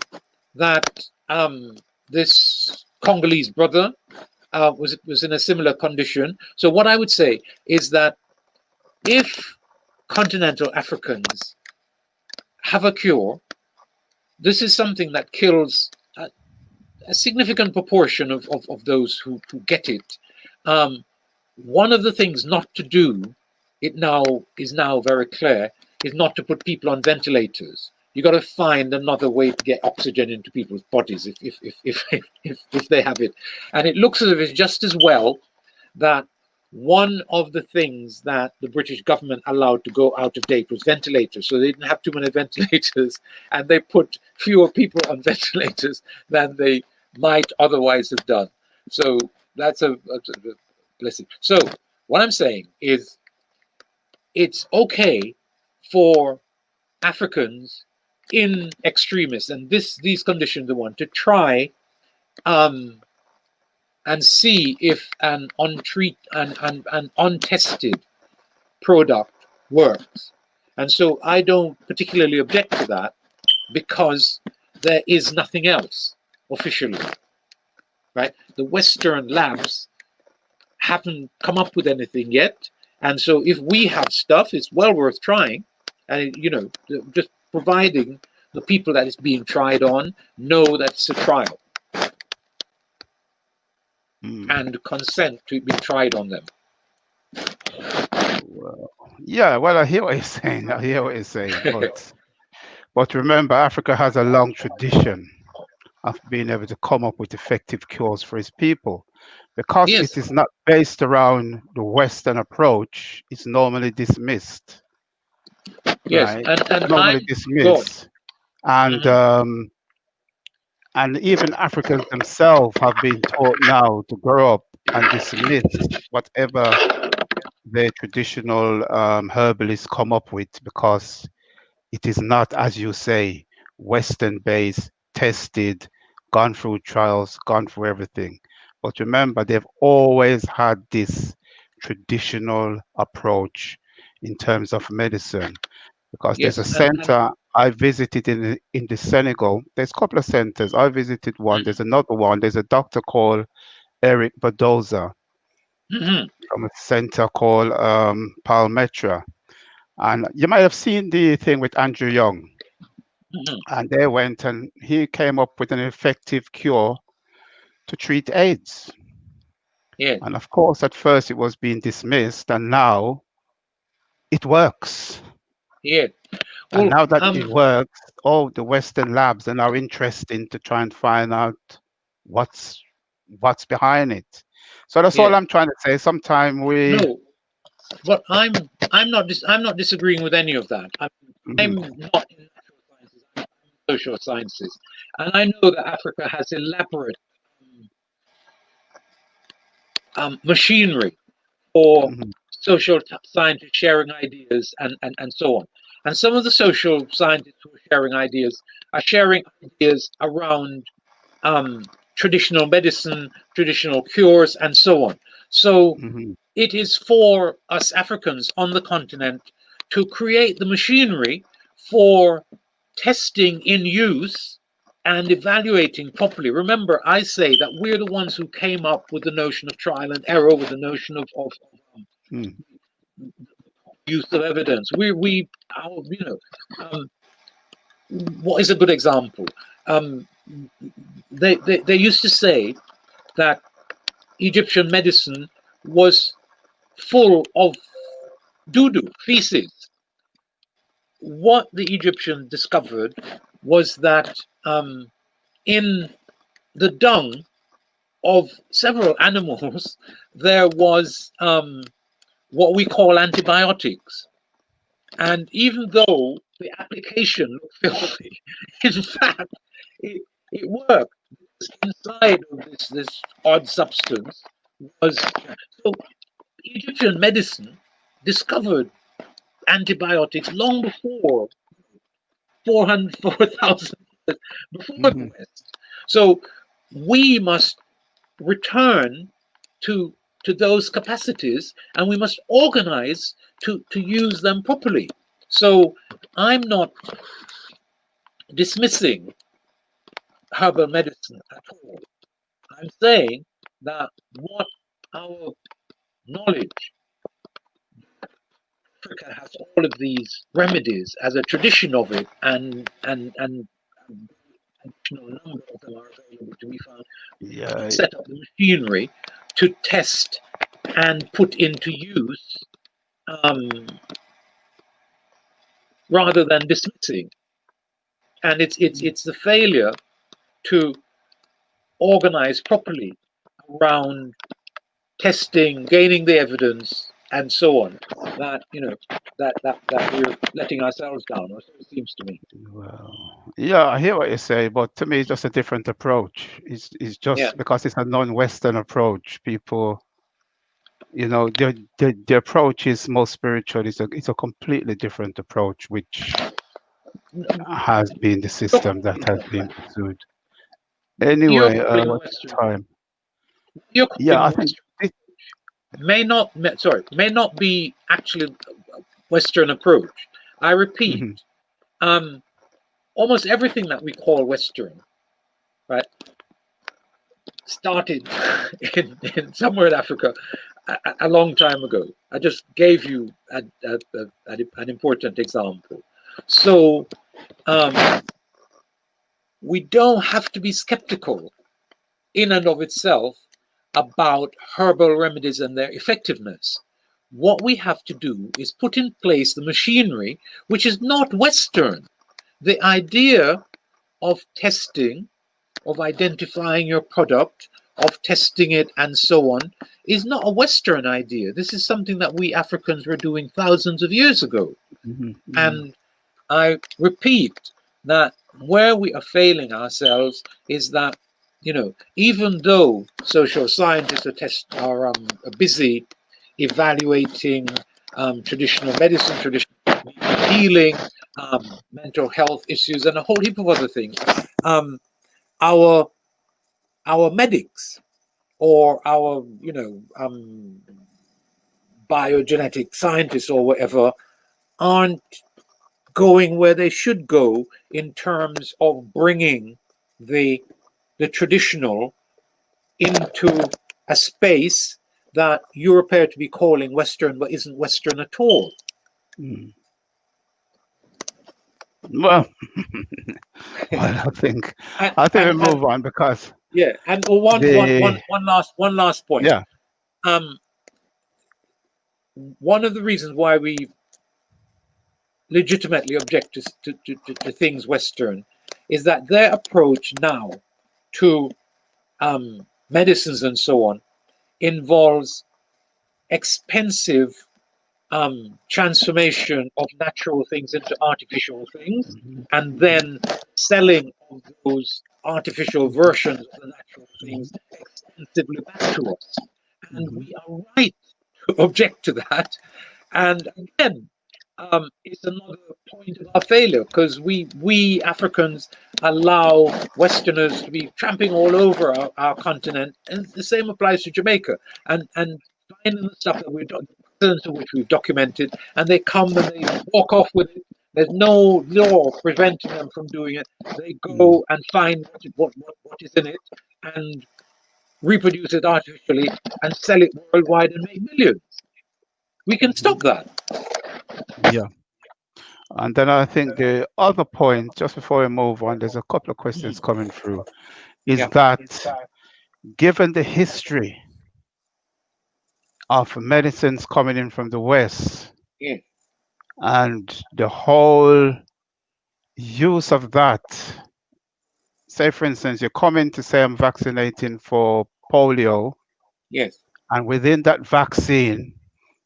that this Congolese brother was in a similar condition. So what I would say is that if continental Africans have a cure, this is something that kills a significant proportion of those who get it. One of the things not to do, is now very clear, is not to put people on ventilators. You got to find another way to get oxygen into people's bodies if they have it. And it looks as if it's just as well that one of the things that the British government allowed to go out of date was ventilators. So they didn't have too many ventilators, and they put fewer people on ventilators than they might otherwise have done. So that's a blessing. So what I'm saying is, it's okay for Africans in extremis, and these conditions are one, to try and see if an untested product works. And so I don't particularly object to that, because there is nothing else officially, right? The Western labs haven't come up with anything yet. And so if we have stuff, it's well worth trying. And, just providing the people that it's being tried on know that it's a trial and consent to be tried on them. Well, I hear what you're saying. But remember, Africa has a long tradition of being able to come up with effective cures for its people. Because it is not based around the Western approach, it's normally dismissed. Yes, right? and normally dismissed. And even Africans themselves have been taught now to grow up and dismiss whatever their traditional herbalists come up with, because it is not, as you say, Western-based, tested, gone through trials, gone through everything. But remember, they've always had this traditional approach in terms of medicine, because there's a center I visited in the Senegal. There's a couple of centers. I visited one. There's another one. There's a doctor called Eric Badoza from a center called Palmetra. And you might have seen the thing with Andrew Young, Mhm. and they went and he came up with an effective cure to treat AIDS. Yeah, And of course, at first it was being dismissed, and now it works. yeah. And Well, now that it works, all the Western labs are now interested to try and find out what's behind it. So that's yeah. all I'm trying to say. Sometime we. No, but I'm not disagreeing with any of that. I'm Mhm, not in natural sciences. I'm in social sciences, and I know that Africa has elaborate machinery for mhm, social scientists sharing ideas and so on. And some of the social scientists who are sharing ideas around traditional medicine, traditional cures, and so on. So mhm, it is for us Africans on the continent to create the machinery for testing in use and evaluating properly. Remember, I say that we're the ones who came up with the notion of trial and error, with the notion of mhm, use of evidence. What is a good example? Um, they used to say that Egyptian medicine was full of doo-doo, feces. What the Egyptians discovered was that in the dung of several animals, there was what we call antibiotics. And even though the application looked filthy, in fact, it worked. Inside of this odd substance was so Egyptian medicine discovered antibiotics long before 400, 4,000 years before the mhm. West. So we must return to those capacities, and we must organize to use them properly. So I'm not dismissing herbal medicine at all. I'm saying that what our knowledge, Africa has all of these remedies as a tradition of it, and additional number of them are available to be found. Yeah. Set up the machinery to test and put into use, rather than dismissing. And it's the failure to organize properly around testing, gaining the evidence, and so on, that that we're letting ourselves down, or so it seems to me. Well, yeah, I hear what you say, but to me, it's just a different approach. It's Yeah. just because it's a non-Western approach. People, the approach is more spiritual. It's a completely different approach, which has been the system that has been pursued. You're Anyway, calling a what's Western. the time? You're Yeah, calling I a think. Western. May not be actually a Western approach. I repeat, Mhm, almost everything that we call Western, right, started in somewhere in Africa a long time ago. I just gave you an important example. So we don't have to be skeptical in and of itself about herbal remedies and their effectiveness. What we have to do is put in place the machinery, which is not Western. The idea of testing, of identifying your product, of testing it, and so on, is not a Western idea. This is something that we Africans were doing thousands of years ago. mhm, mhm, And I repeat that where we are failing ourselves is that, even though social scientists are busy evaluating traditional medicine, traditional healing, mental health issues, and a whole heap of other things, our medics, or our biogenetic scientists or whatever, aren't going where they should go in terms of bringing the traditional into a space that you appear to be calling Western, but isn't Western at all. mhm. Well, well, And, I think we and move on because yeah, and the one last point. yeah. One of the reasons why we legitimately object to things Western is that their approach now to medicines and so on involves expensive transformation of natural things into artificial things, and then selling of those artificial versions of the natural things extensively back to us. And we are right to object to that. And again, it's another point of our failure, because we Africans allow Westerners to be tramping all over our continent, and the same applies to Jamaica. And finding the stuff that which we've documented, and they come and they walk off with it. There's no law preventing them from doing it. They go and find what is in it and reproduce it artificially and sell it worldwide and make millions. We can stop that. Yeah. And then I think the other point, just before we move on, there's a couple of questions coming through, is that given the history of medicines coming in from the West and the whole use of that, say for instance, you come in to say I'm vaccinating for polio, Yes. and within that vaccine,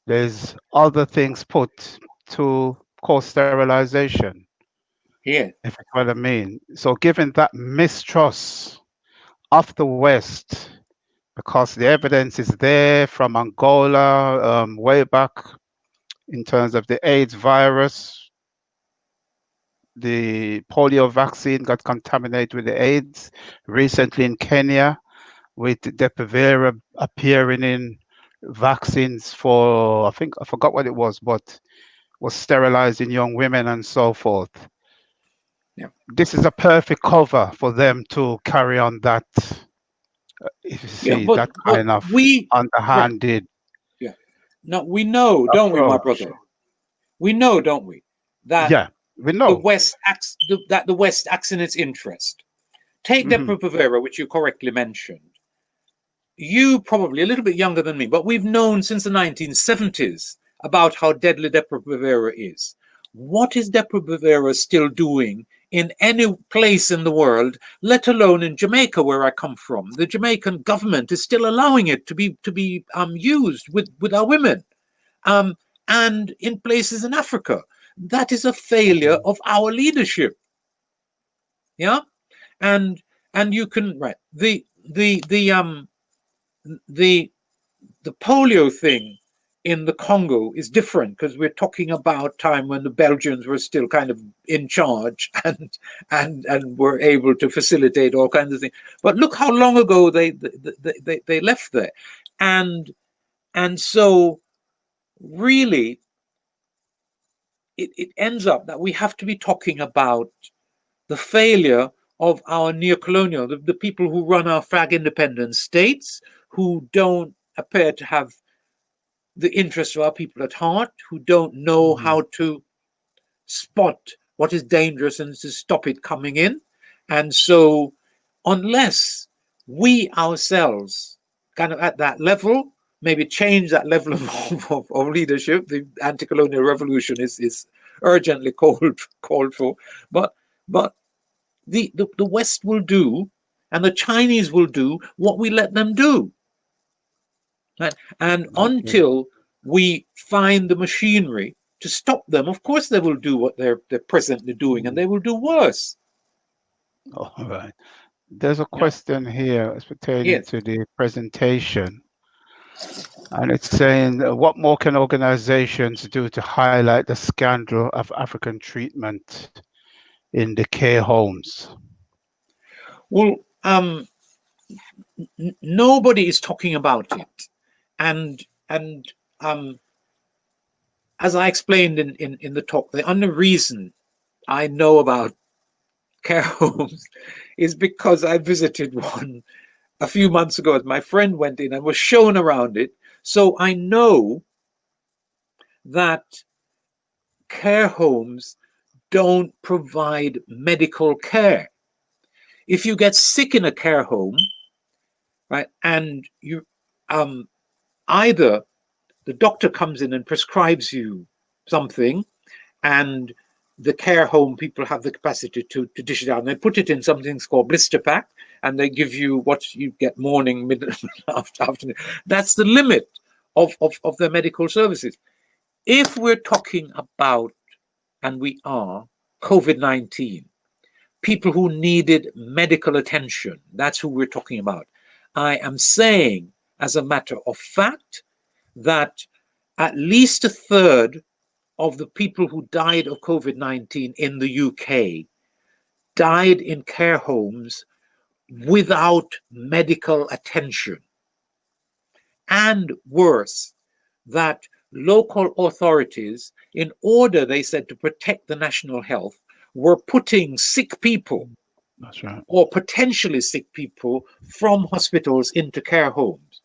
there's other things put to cause sterilization. Yeah. If you know what I mean. So given that mistrust of the West, because the evidence is there from Angola way back in terms of the AIDS virus, the polio vaccine got contaminated with the AIDS. Recently in Kenya, with Depo-Provera appearing in vaccines for, I think, I forgot what it was, but was sterilizing young women and so forth. Yeah. This is a perfect cover for them to carry on that, if you see, that kind of underhanded. Yeah. No, we know, don't we, my brother? We know, don't we, that Yeah, we know. the West acts in its interest. Take Depo-Provera, which you correctly mentioned. You probably a little bit younger than me, but we've known since the 1970s about how deadly Depo-Provera is. What is Depo-Provera still doing in any place in the world, let alone in Jamaica, where I come from? The Jamaican government is still allowing it to be used with our women, and in places in Africa. That is a failure of our leadership. Yeah, and you can the polio thing in the Congo is different, because we're talking about time when the Belgians were still kind of in charge and were able to facilitate all kinds of things. But look how long ago they left there, and so really it ends up that we have to be talking about the failure of our neo-colonial, the people who run our flag independent states, who don't appear to have the interests of our people at heart, who don't know how to spot what is dangerous and to stop it coming in. And so unless we ourselves kind of at that level maybe change that level of leadership, the anti-colonial revolution is urgently called for. But the West will do, and the Chinese will do what we let them do. Right? And until we find the machinery to stop them, of course they will do what they're presently doing, and they will do worse. All right. There's a question here. It's pertaining to the presentation. And it's saying, what more can organizations do to highlight the scandal of African treatment in the care homes? Well, nobody is talking about it. And as I explained in the talk, the only reason I know about care homes is because I visited one a few months ago as my friend went in and was shown around it. So I know that care homes don't provide medical care. If you get sick in a care home, right, and you either the doctor comes in and prescribes you something, and the care home people have the capacity to dish it out. And they put it in something called blister pack, and they give you what you get morning, mid, afternoon. That's the limit of their medical services. If we're talking about, and we are, COVID-19, people who needed medical attention, that's who we're talking about. I am saying, as a matter of fact, that at least a third of the people who died of COVID-19 in the UK died in care homes without medical attention. And worse, that local authorities, in order, they said, to protect the national health, were putting sick people, That's right, or potentially sick people, from hospitals into care homes.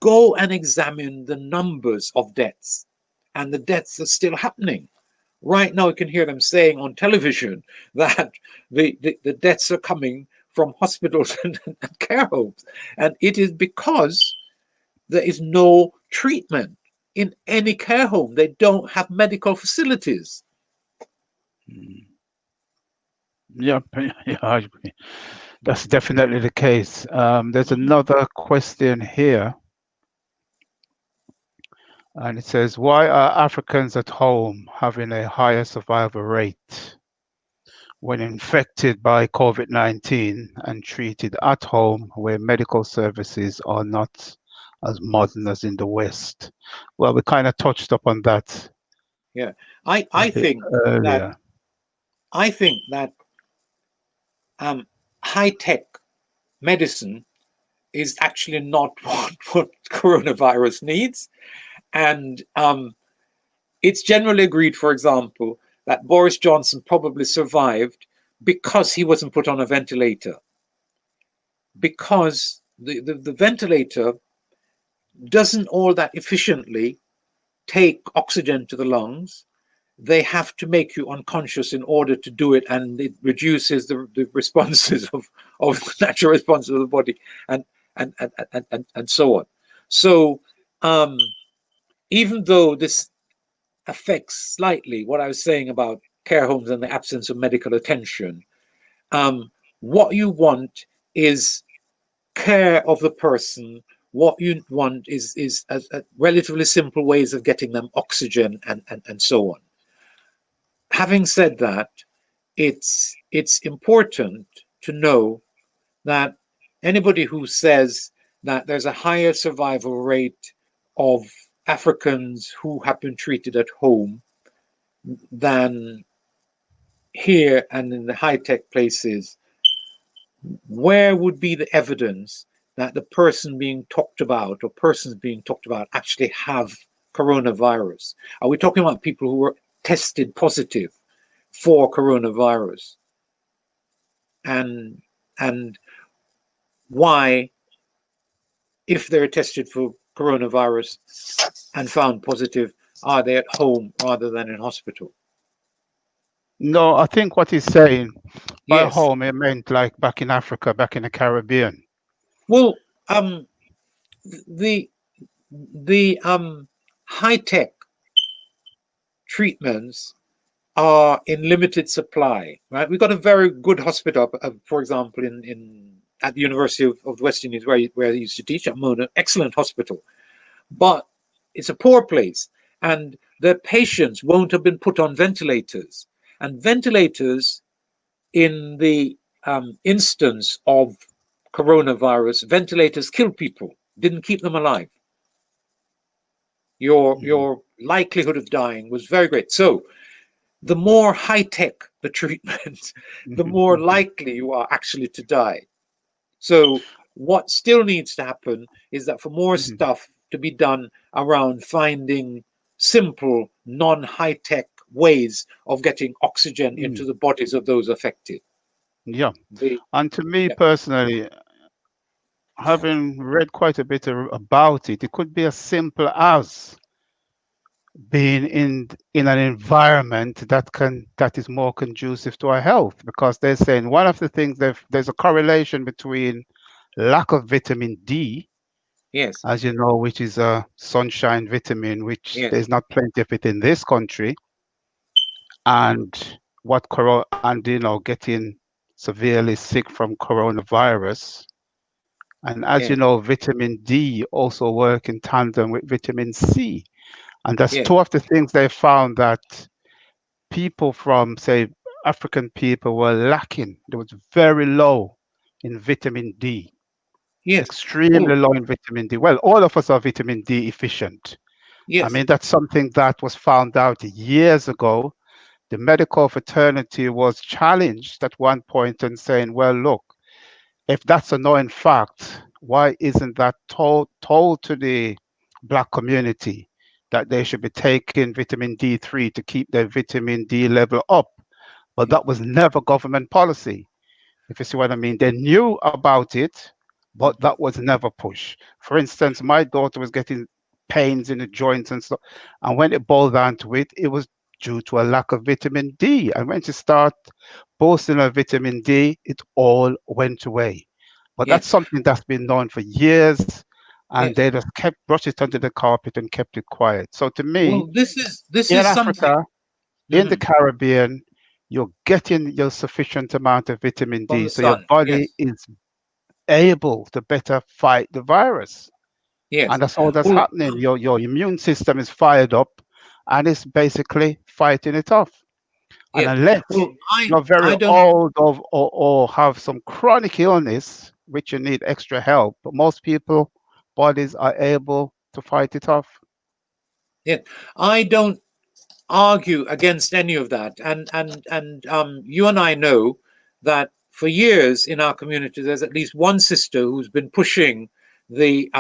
Go and examine the numbers of deaths, and the deaths are still happening. Right now, you can hear them saying on television that the deaths are coming from hospitals and care homes. And it is because there is no treatment in any care home. They don't have medical facilities. yeah, yeah, I agree. That's definitely the case. There's another question here, and it says, why are Africans at home having a higher survival rate when infected by COVID-19 and treated at home, where medical services are not as modern as in the West? Well, we kind of touched upon that Yeah, a I bit think earlier. that high-tech medicine is actually not what coronavirus needs. And it's generally agreed, for example, that Boris Johnson probably survived because he wasn't put on a ventilator. Because the ventilator doesn't all that efficiently take oxygen to the lungs. They have to make you unconscious in order to do it, and it reduces the responses of the natural responses of the body, and so on. So even though this affects slightly what I was saying about care homes and the absence of medical attention, what you want is care of the person. What you want is a relatively simple ways of getting them oxygen and so on. Having said that, it's important to know that anybody who says that there's a higher survival rate of Africans who have been treated at home than here and in the high-tech places, where would be the evidence that the person being talked about or persons being talked about actually have coronavirus? Are we talking about people who were tested positive for coronavirus? And why, if they're tested for coronavirus and found positive, are they at home rather than in hospital? No, I think what he's saying by Yes. home, it meant like back in Africa, back in the Caribbean. Well, the high-tech treatments are in limited supply, right? We've got a very good hospital, for example, at the University of the West Indies, where I used to teach at Mona, excellent hospital, but it's a poor place, and their patients won't have been put on ventilators. And ventilators, in the instance of coronavirus, ventilators kill people, didn't keep them alive. Your likelihood of dying was very great. So the more high-tech the treatment, the more likely you are actually to die. So what still needs to happen is that for more stuff to be done around finding simple, non-high-tech ways of getting oxygen into the bodies of those affected. Yeah. And to me personally, having read quite a bit about it, it could be as simple as being in an environment that is more conducive to our health, because they're saying one of the things there's a correlation between lack of vitamin D, Yes. as you know, which is a sunshine vitamin, which Yes. there's not plenty of it in this country, and getting severely sick from coronavirus. And as you Yes. know, vitamin D also work in tandem with vitamin C. And that's Yes. two of the things they found that people from, say, African people were lacking. There was very low in vitamin D, Yes. extremely Well, low in vitamin D. Well, all of us are vitamin D efficient. I yes. mean, that's something that was found out years ago. The medical fraternity was challenged at one point and saying, well, look, if that's a known fact, why isn't that told to the Black community that they should be taking vitamin D3 to keep their vitamin D level up? But that was never government policy, if you see what I mean. They knew about it, but Mhm. that was never pushed. For instance, my daughter was getting pains in the joints and stuff. And when it boiled down to it, it was due to a lack of vitamin D. And when she started boosting her vitamin D, it all went away. But Yes. that's something that's been known for years, and Yes. they just kept brushed it under the carpet and kept it quiet. So to me, Well, this in is something. Africa, in the Mhm. Caribbean, you're getting your sufficient amount of vitamin From D, the so your sun. body Yes. is able to better fight the virus. Yes. And that's all that's Well, happening. Your immune system is fired up and it's basically fighting it off. And yes. unless Well, you're very I don't. old or have some chronic illness, which you need extra help, but most people bodies are able to fight it off. Yeah, I don't argue against any of that. You and I know that for years in our community, there's at least one sister who's been pushing the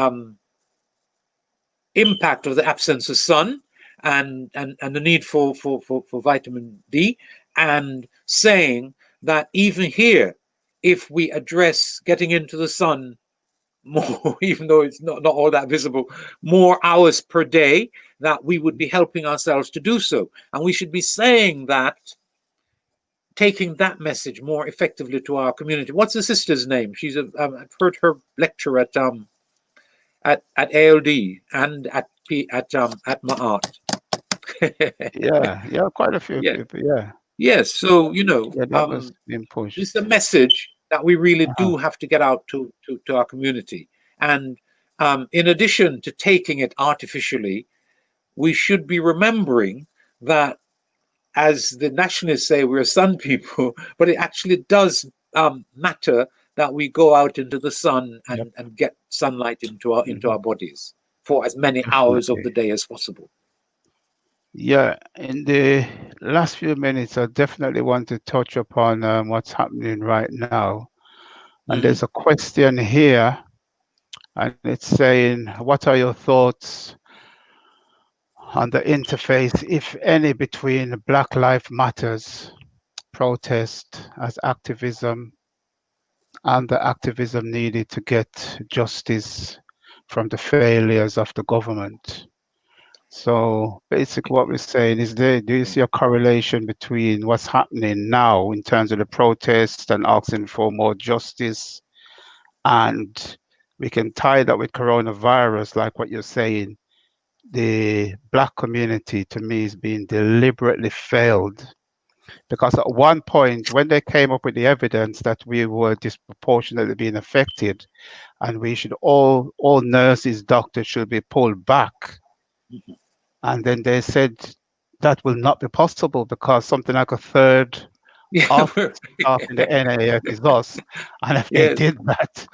impact of the absence of sun and the need for vitamin D, and saying that even here, if we address getting into the sun more, even though it's not all that visible, more hours per day, that we would be helping ourselves to do so. And we should be saying that, taking that message more effectively to our community. What's the sister's name? She's I've heard her lecture at ALD and at Ma'at. Yeah, quite a few Yeah. people. Yeah, Yes. So yeah, that was being pushed. it's a message that we really Uh-huh. do have to get out to our community. And in addition to taking it artificially, we should be remembering that, as the nationalists say, we're sun people, but it actually does matter that we go out into the sun Yep, and get sunlight into our mhm, bodies for as many hours of definitely. the day as possible. Yeah, in the last few minutes, I definitely want to touch upon what's happening right now. And Mm. there's a question here, and it's saying, what are your thoughts on the interface, if any, between Black Lives Matters protest as activism and the activism needed to get justice from the failures of the government? So basically what we're saying is, do you see a correlation between what's happening now in terms of the protest and asking for more justice? And we can tie that with coronavirus, like what you're saying. The Black community, to me, is being deliberately failed, because at one point when they came up with the evidence that we were disproportionately being affected and we should all nurses, doctors should be pulled back, and then they said that will not be possible because something like a third Yeah. of staff in the NAF is us, and if they Yes. did that,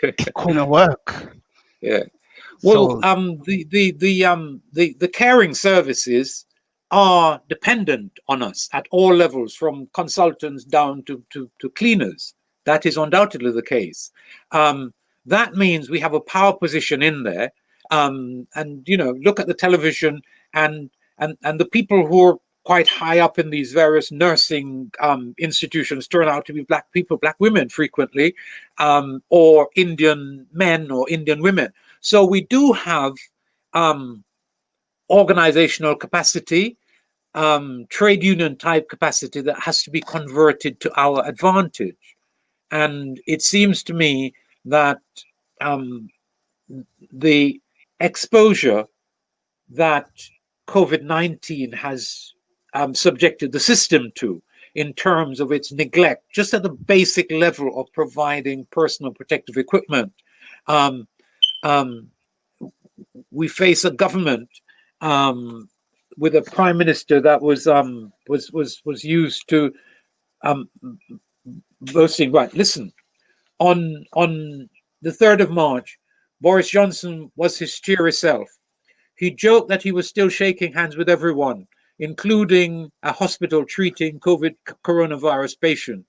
it couldn't work. Yeah. Well, So the caring services are dependent on us at all levels, from consultants down to cleaners. That is undoubtedly the case. That means we have a power position in there. And look at the television, and the people who are quite high up in these various nursing institutions turn out to be Black people, Black women frequently, or Indian men or Indian women. So we do have organizational capacity, trade union type capacity that has to be converted to our advantage. And it seems to me that the exposure that COVID-19 has subjected the system to, in terms of its neglect, just at the basic level of providing personal protective equipment. We face a government with a prime minister that was used to boasting. Right, listen. On the 3rd of March, Boris Johnson was his cheery self. He joked that he was still shaking hands with everyone, including a hospital treating COVID coronavirus patient.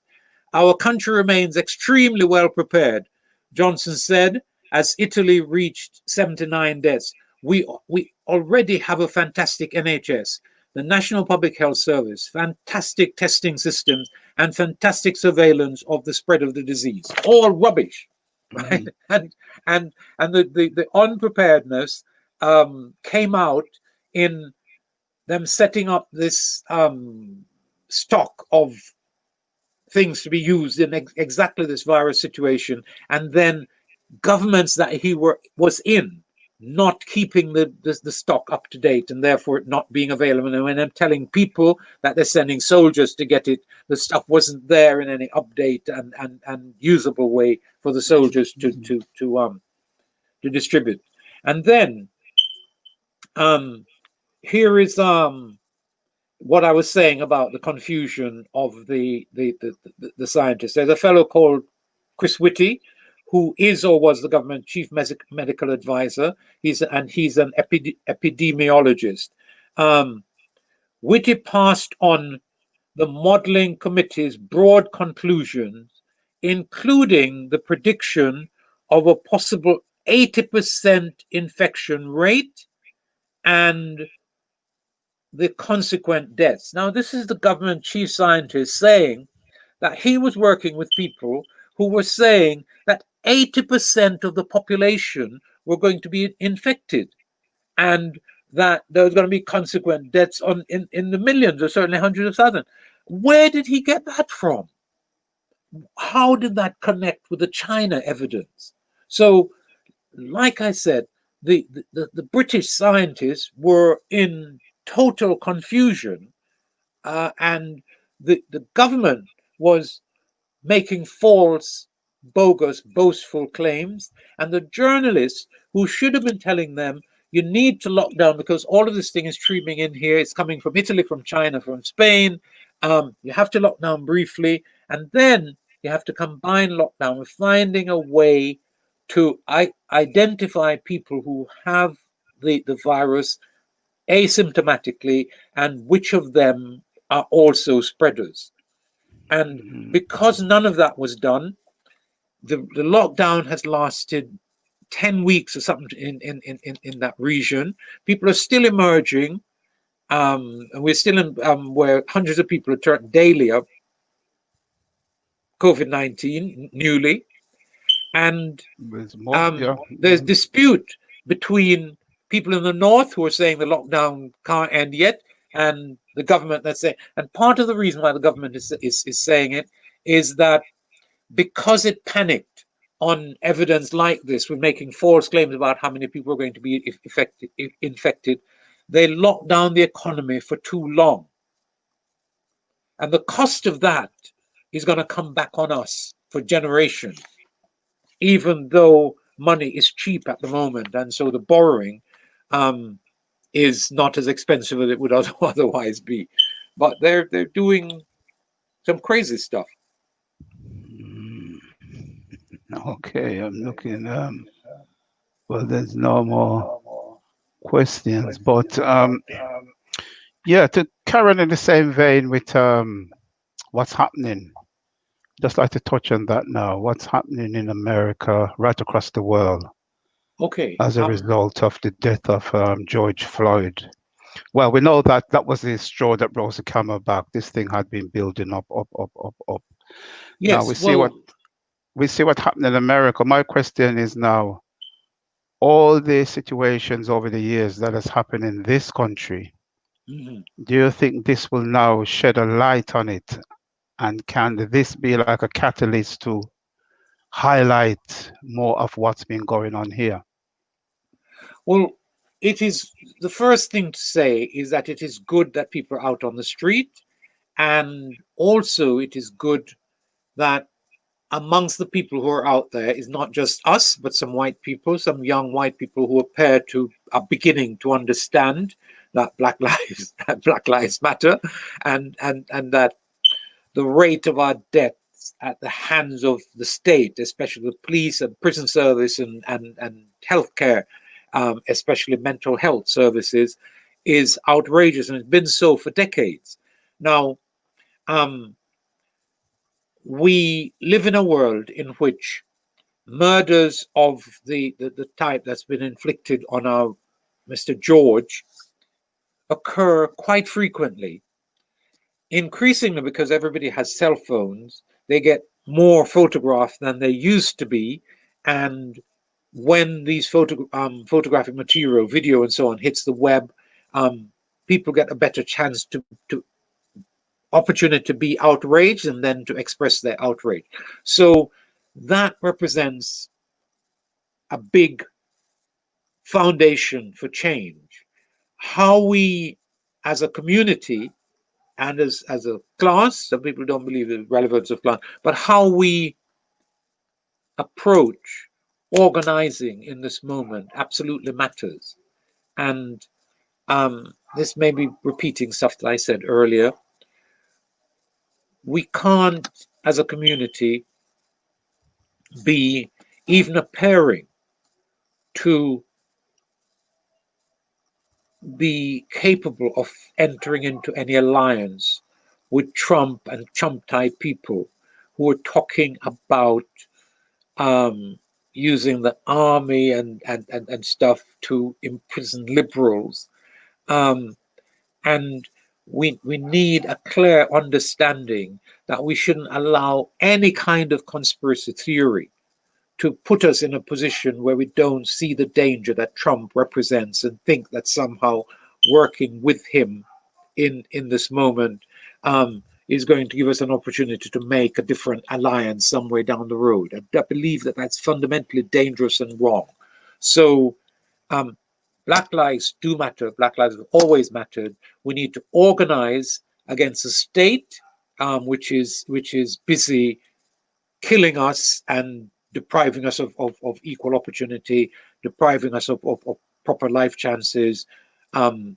Our country remains extremely well prepared, Johnson said, as Italy reached 79 deaths. We already have a fantastic NHS, the National Public Health Service, fantastic testing systems, and fantastic surveillance of the spread of the disease. All rubbish, right? And the unpreparedness came out in them setting up this stock of things to be used in exactly this virus situation, and then governments that he was in not keeping the stock up to date, and therefore it not being available. And when I'm telling people that they're sending soldiers to get it, the stuff wasn't there in any update and usable way for the soldiers to distribute. And then here is what I was saying about the confusion of the scientists. There's a fellow called Chris Whitty, who is or was the government chief medical advisor. He's an epidemiologist. Whitty passed on the modeling committee's broad conclusions, including the prediction of a possible 80% infection rate and the consequent deaths. Now, this is the government chief scientist saying that he was working with people who were saying that 80% of the population were going to be infected, and that there was going to be consequent deaths in the millions, or certainly hundreds of thousands. Where did he get that from? How did that connect with the China evidence? So, like I said, the British scientists were in total confusion, and the government was making false, bogus, boastful claims, and the journalists who should have been telling them, you need to lock down because all of this thing is streaming in here, it's coming from Italy, from China, from Spain, you have to lock down briefly, and then you have to combine lockdown with finding a way to identify people who have the virus asymptomatically and which of them are also spreaders. And because none of that was done, the lockdown has lasted 10 weeks or something in that region. People are still emerging, and we're still in where hundreds of people are turned daily up COVID-19 newly, and there's dispute between people in the north who are saying the lockdown can't end yet, and the government that's saying. And part of the reason why the government is saying it is that because it panicked on evidence like this, with making false claims about how many people are going to be infected, they locked down the economy for too long. And the cost of that is going to come back on us for generations, even though money is cheap at the moment. And so the borrowing is not as expensive as it would otherwise be. But they're doing some crazy stuff. Okay, I'm looking. Well, there's no more questions, but yeah, to carry on in the same vein with what's happening, just like to touch on that now. What's happening in America, right across the world, okay, as a result of the death of George Floyd? Well, we know that that was the straw that brought the camel back. This thing had been building up. Yes, now we see what happened in America. My question is now, all the situations over the years that has happened in this country, Mhm. do you think this will now shed a light on it? And can this be like a catalyst to highlight more of what's been going on here? Well, it is the first thing to say is that it is good that people are out on the street, and also it is good that amongst the people who are out there is not just us, but some white people, some young white people who are beginning to understand that Black Lives Matter, and that the rate of our deaths at the hands of the state, especially the police and prison service and healthcare, especially mental health services, is outrageous, and it's been so for decades. Now, we live in a world in which murders of the type that's been inflicted on our Mr. George occur quite frequently, increasingly because everybody has cell phones. They get more photographs than they used to be, and when these photographic material, video, and so on hits the web, people get a better chance to opportunity to be outraged and then to express their outrage. So that represents a big foundation for change. How we, as a community and as a class, some people don't believe the relevance of class, but how we approach organizing in this moment absolutely matters. And this may be repeating stuff that I said earlier. We can't, as a community, be even appearing to be capable of entering into any alliance with Trump and Trump type people who are talking about using the army and stuff to imprison liberals. And we need a clear understanding that we shouldn't allow any kind of conspiracy theory to put us in a position where we don't see the danger that Trump represents and think that somehow working with him in this moment is going to give us an opportunity to make a different alliance somewhere down the road. I believe that that's fundamentally dangerous and wrong. So Black lives do matter. Black lives have always mattered. We need to organize against a state which is busy killing us and depriving us of equal opportunity, depriving us of proper life chances, and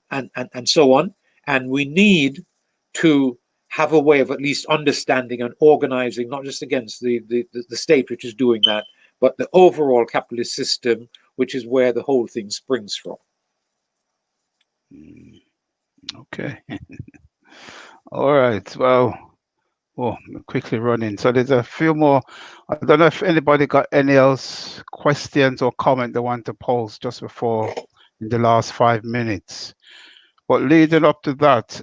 so on. And we need to have a way of at least understanding and organizing, not just against the state which is doing that, but the overall capitalist system, which is where the whole thing springs from. Okay. All right. Well, quickly running. So there's a few more. I don't know if anybody got any else questions or comment they want to pose just before in the last 5 minutes. But leading up to that,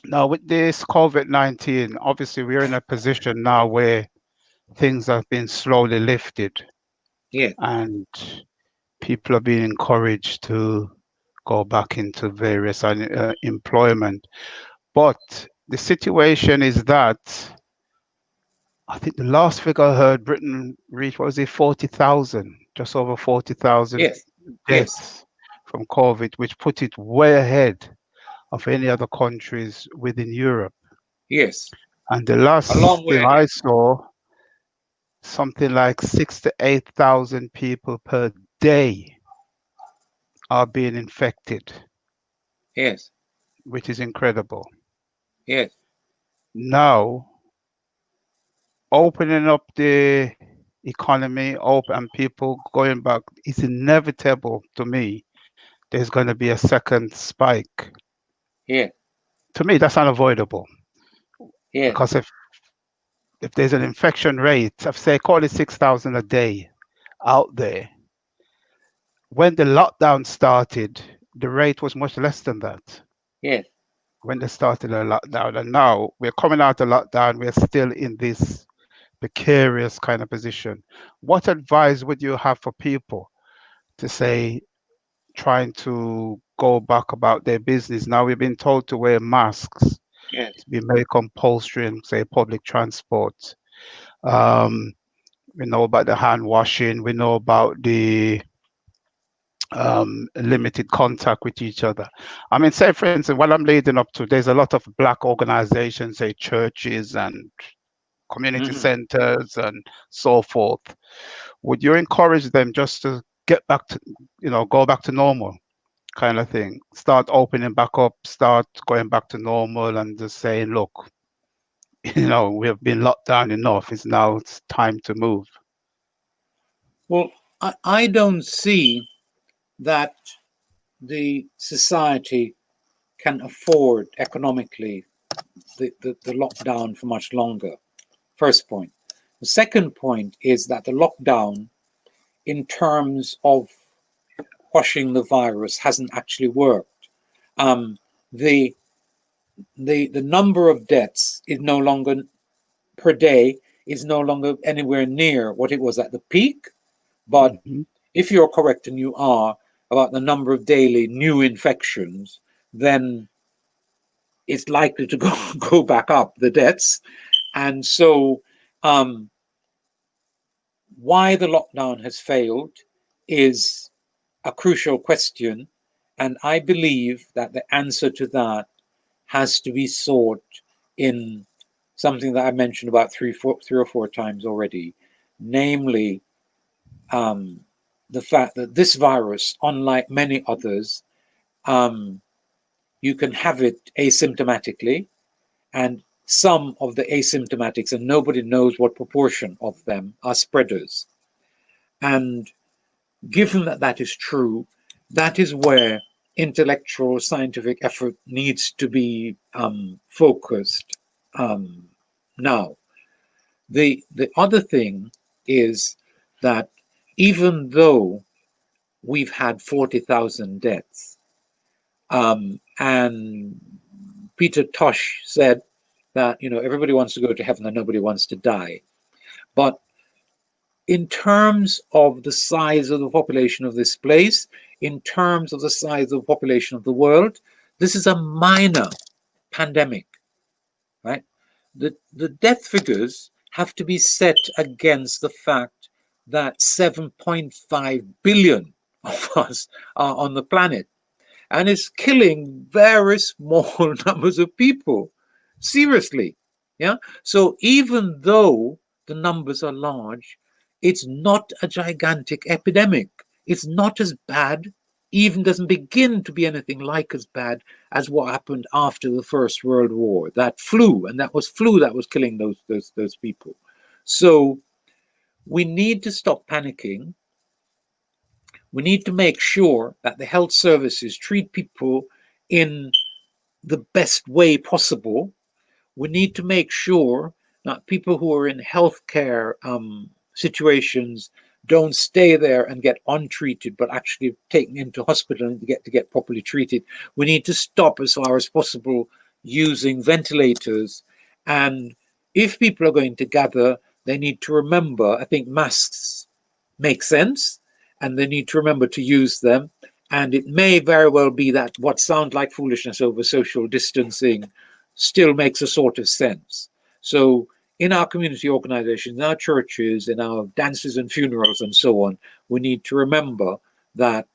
now with this COVID-19, obviously we're in a position now where things have been slowly lifted. Yeah. And people are being encouraged to go back into various employment. But the situation is that I think the last figure I heard, Britain reached, what was it, 40,000, just over 40,000 Yes. deaths from COVID, which put it way ahead of any other countries within Europe. Yes. And the last A long way thing I saw, something like 6,000 to 8,000 people per day are being infected. Yes. Which is incredible. Yes. Now, opening up the economy, and people going back, it's inevitable to me. There's going to be a second spike. Yeah. To me, that's unavoidable. Yeah. Because if there's an infection rate of, say, call it 6,000 a day out there, when the lockdown started, the rate was much less than that. Yes. When they started a lockdown, and now we're coming out of lockdown, we're still in this precarious kind of position. What advice would you have for people to say, trying to go back about their business? Now we've been told to wear masks, Yes. to be made compulsory in, say, public transport. We know about the hand washing. We know about the limited contact with each other. I mean, say for instance, what I'm leading up to, there's a lot of black organizations, say churches and community centers and so forth. Would you encourage them just to get back to, go back to normal kind of thing? Start opening back up, start going back to normal and just saying, look, we have been locked down enough. It's time to move. Well, I don't see that the society can afford economically the lockdown for much longer. First point. The second point is that the lockdown, in terms of quashing the virus, hasn't actually worked. The number of deaths is no longer per day is no longer anywhere near what it was at the peak. But if you're correct, and you are, about the number of daily new infections, then it's likely to go back up, the deaths. And so why the lockdown has failed is a crucial question. And I believe that the answer to that has to be sought in something that I mentioned about three or four times already, namely the fact that this virus, unlike many others, you can have it asymptomatically, and some of the asymptomatics, and nobody knows what proportion of them, are spreaders. And given that that is true, that is where intellectual scientific effort needs to be focused now. The other thing is that even though we've had 40,000 deaths, and Peter Tosh said that everybody wants to go to heaven and nobody wants to die, but in terms of the size of the population of this place, in terms of the size of the population of the world, this is a minor pandemic, right? The death figures have to be set against the fact that 7.5 billion of us are on the planet, and it's killing very small numbers of people. Seriously, yeah? So even though the numbers are large, it's not a gigantic epidemic. It's not as bad, even doesn't begin to be anything like as bad as what happened after the First World War. That flu, and that was flu that was killing those people. So we need to stop panicking. We need to make sure that the health services treat people in the best way possible. We need to make sure that people who are in healthcare situations don't stay there and get untreated, but actually taken into hospital and to get properly treated. We need to stop, as far as possible, using ventilators. And if people are going to gather, they need to remember, I think masks make sense, and they need to remember to use them. And it may very well be that what sounds like foolishness over social distancing still makes a sort of sense. So in our community organizations, in our churches, in our dances and funerals and so on, we need to remember that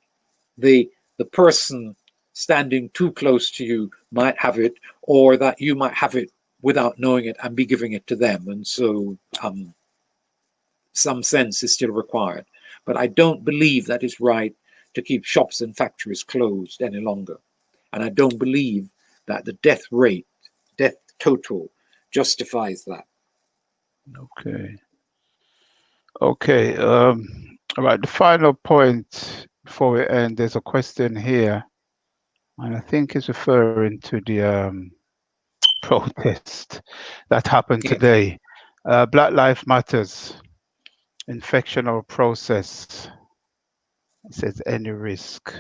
the person standing too close to you might have it, or that you might have it without knowing it and be giving it to them. And so some sense is still required. But I don't believe that it's right to keep shops and factories closed any longer. And I don't believe that the death rate, death total, justifies that. Okay. All right. The final point before we end, there's a question here, and I think it's referring to the protest that happened today. Black Lives Matters, infection or process. It says any risk.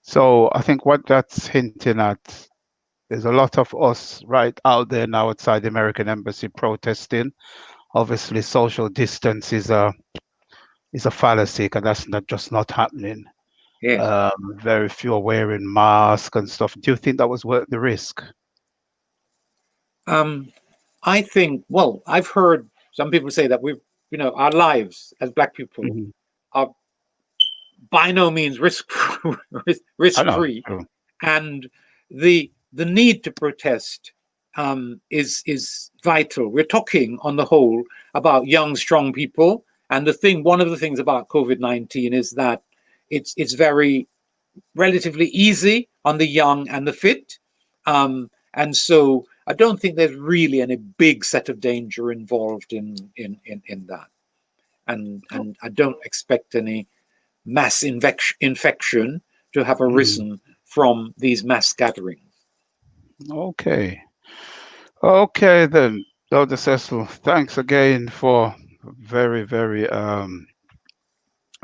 So I think what that's hinting at, there's a lot of us right out there now outside the American embassy protesting. obviously social distance is a fallacy, because that's not happening. Yeah. Very few are wearing masks and stuff. Do you think that was worth the risk? I think, well, I've heard some people say that our lives as Black people Mhm. are by no means risk I know. free, True. and the need to protest is vital. We're talking on the whole about young, strong people, and one of the things about COVID-19 is that it's very relatively easy on the young and the fit, and so I don't think there's really any big set of danger involved in that, and I don't expect any mass infection to have Mhm. arisen from these mass gatherings. Okay. Okay then, Dr. Cecil. Thanks again for very, very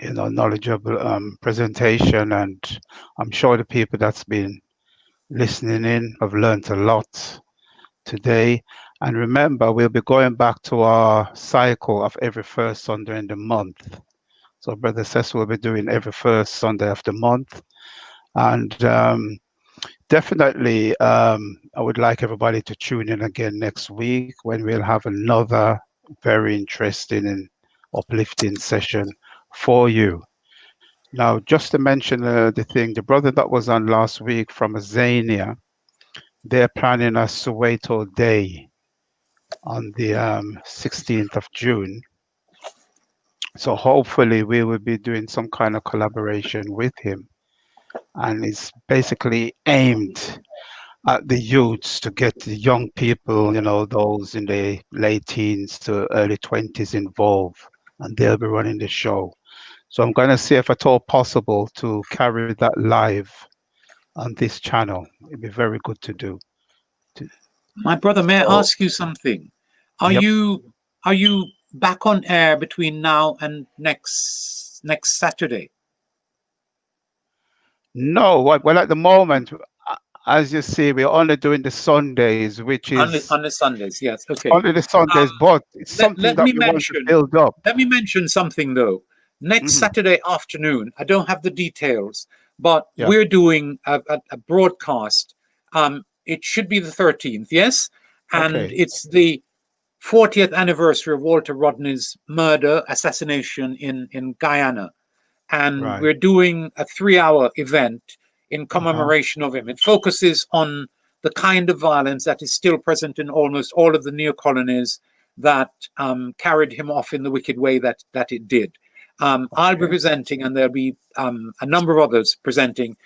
knowledgeable presentation, and I'm sure the people that's been listening in have learned a lot today. And remember, we'll be going back to our cycle of every first Sunday in the month. So Brother Cecil will be doing every first Sunday of the month. And definitely, I would like everybody to tune in again next week, when we'll have another very interesting and uplifting session for you. Now, just to mention the brother that was on last week from Azania, they're planning a Soweto Day on the 16th of June. So hopefully we will be doing some kind of collaboration with him. And it's basically aimed at the youths, to get the young people, those in the late teens to early 20s involved. And they'll be running the show. So I'm going to see if at all possible to carry that live on this channel. It'd be very good to do. My brother, may I So, ask you something? Are yep. you back on air between now and next Saturday? No, well, at the moment, as you see, we're only doing the Sundays, which is On the Sundays, yes. Okay. only the Sundays, but it's something Let that me we want to mention. build up. Let me mention something though. Next Hmm. Saturday afternoon, I don't have the details, but Yeah. we're doing a broadcast. It should be the 13th, yes, and Okay. it's the 40th anniversary of Walter Rodney's assassination in Guyana. And Right. we're doing a 3-hour event in Uh-huh. commemoration of him. It focuses on the kind of violence that is still present in almost all of the neo-colonies that carried him off in the wicked way that it did. I'll be Okay. presenting, and there'll be a number of others presenting.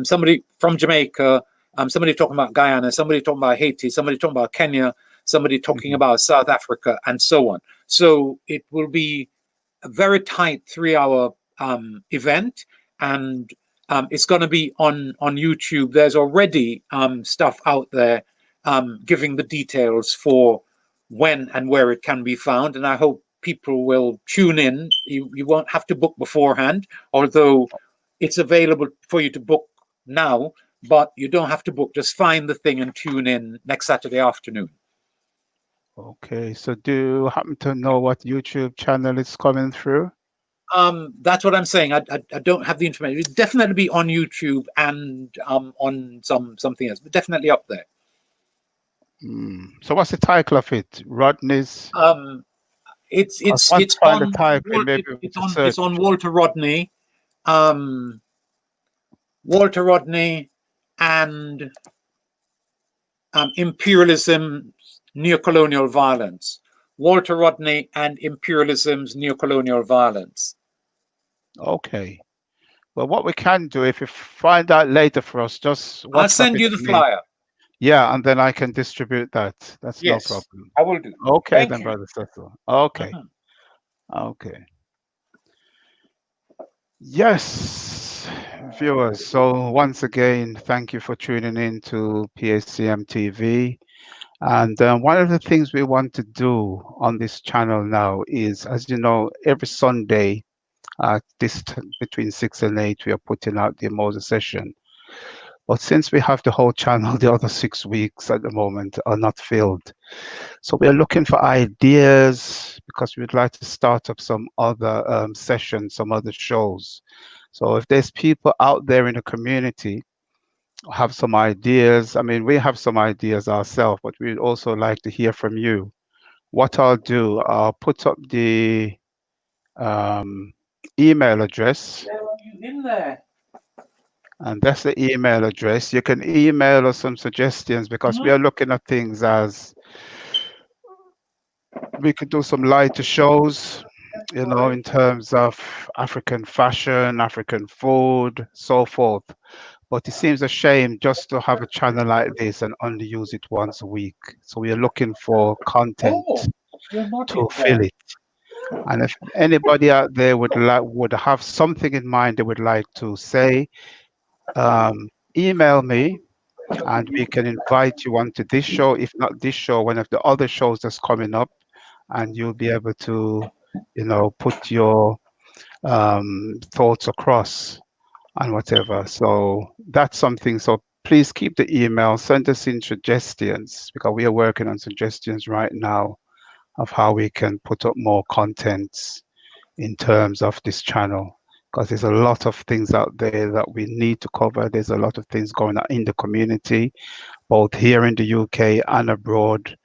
Somebody from Jamaica, somebody talking about Guyana, somebody talking about Haiti, somebody talking about Kenya, somebody talking Hmm. about South Africa, and so on. So it will be a very tight 3-hour event, and it's going to be on YouTube. There's already stuff out there giving the details for when and where it can be found, and I hope people will tune in. You won't have to book beforehand, although it's available for you to book now, but you don't have to book. Just find the thing and tune in next Saturday afternoon. Okay. So do you happen to know what YouTube channel it's coming through? That's what I'm saying. I don't have the information. It'll definitely be on YouTube and on something else, but definitely up there. So what's the title of it? Rodney's. Um, Because once it's find the on title, maybe we to search. it's on Walter Rodney, um, Walter Rodney, and imperialism, neocolonial violence. Walter Rodney and imperialism's neocolonial violence. Okay. Well, what we can do, if you find out later for us, just I'll WhatsApp send it you the to me. flyer. Yeah, and then I can distribute that. That's no Yes, problem. I will do. Okay, Thank then, you. Brother Cecil. Okay. Mhm. Okay. Yes, viewers. So once again, thank you for tuning in to PACM TV. And one of the things we want to do on this channel now is, as you know, every Sunday, between 6 and 8, we are putting out the Umoja Session. But since we have the whole channel, the other 6 weeks at the moment are not filled. So we're looking for ideas because we'd like to start up some other sessions, some other shows. So if there's people out there in the community who have some ideas, I mean, we have some ideas ourselves, but we'd also like to hear from you. What I'll do, I'll put up the email address. In there. And that's the email address. You can email us some suggestions because we are looking at things as we could do some lighter shows, you know, in terms of African fashion, African food, so forth. But it seems a shame just to have a channel like this and only use it once a week. So we are looking for content You're not to fill it. And if anybody out there would have something in mind they would like to say, email me and we can invite you onto this show, if not this show, one of the other shows that's coming up, and you'll be able to, you know, put your thoughts across and whatever. So that's something. So please keep the email, send us in suggestions because we are working on suggestions right now of how we can put up more contents in terms of this channel. Because there's a lot of things out there that we need to cover. There's a lot of things going on in the community, both here in the UK and abroad,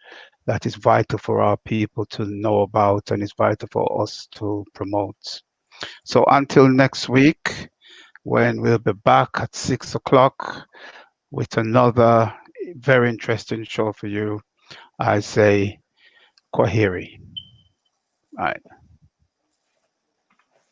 that is vital for our people to know about and is vital for us to promote. So until next week, when we'll be back at 6 o'clock with another very interesting show for you, I say Kwaheri. All right.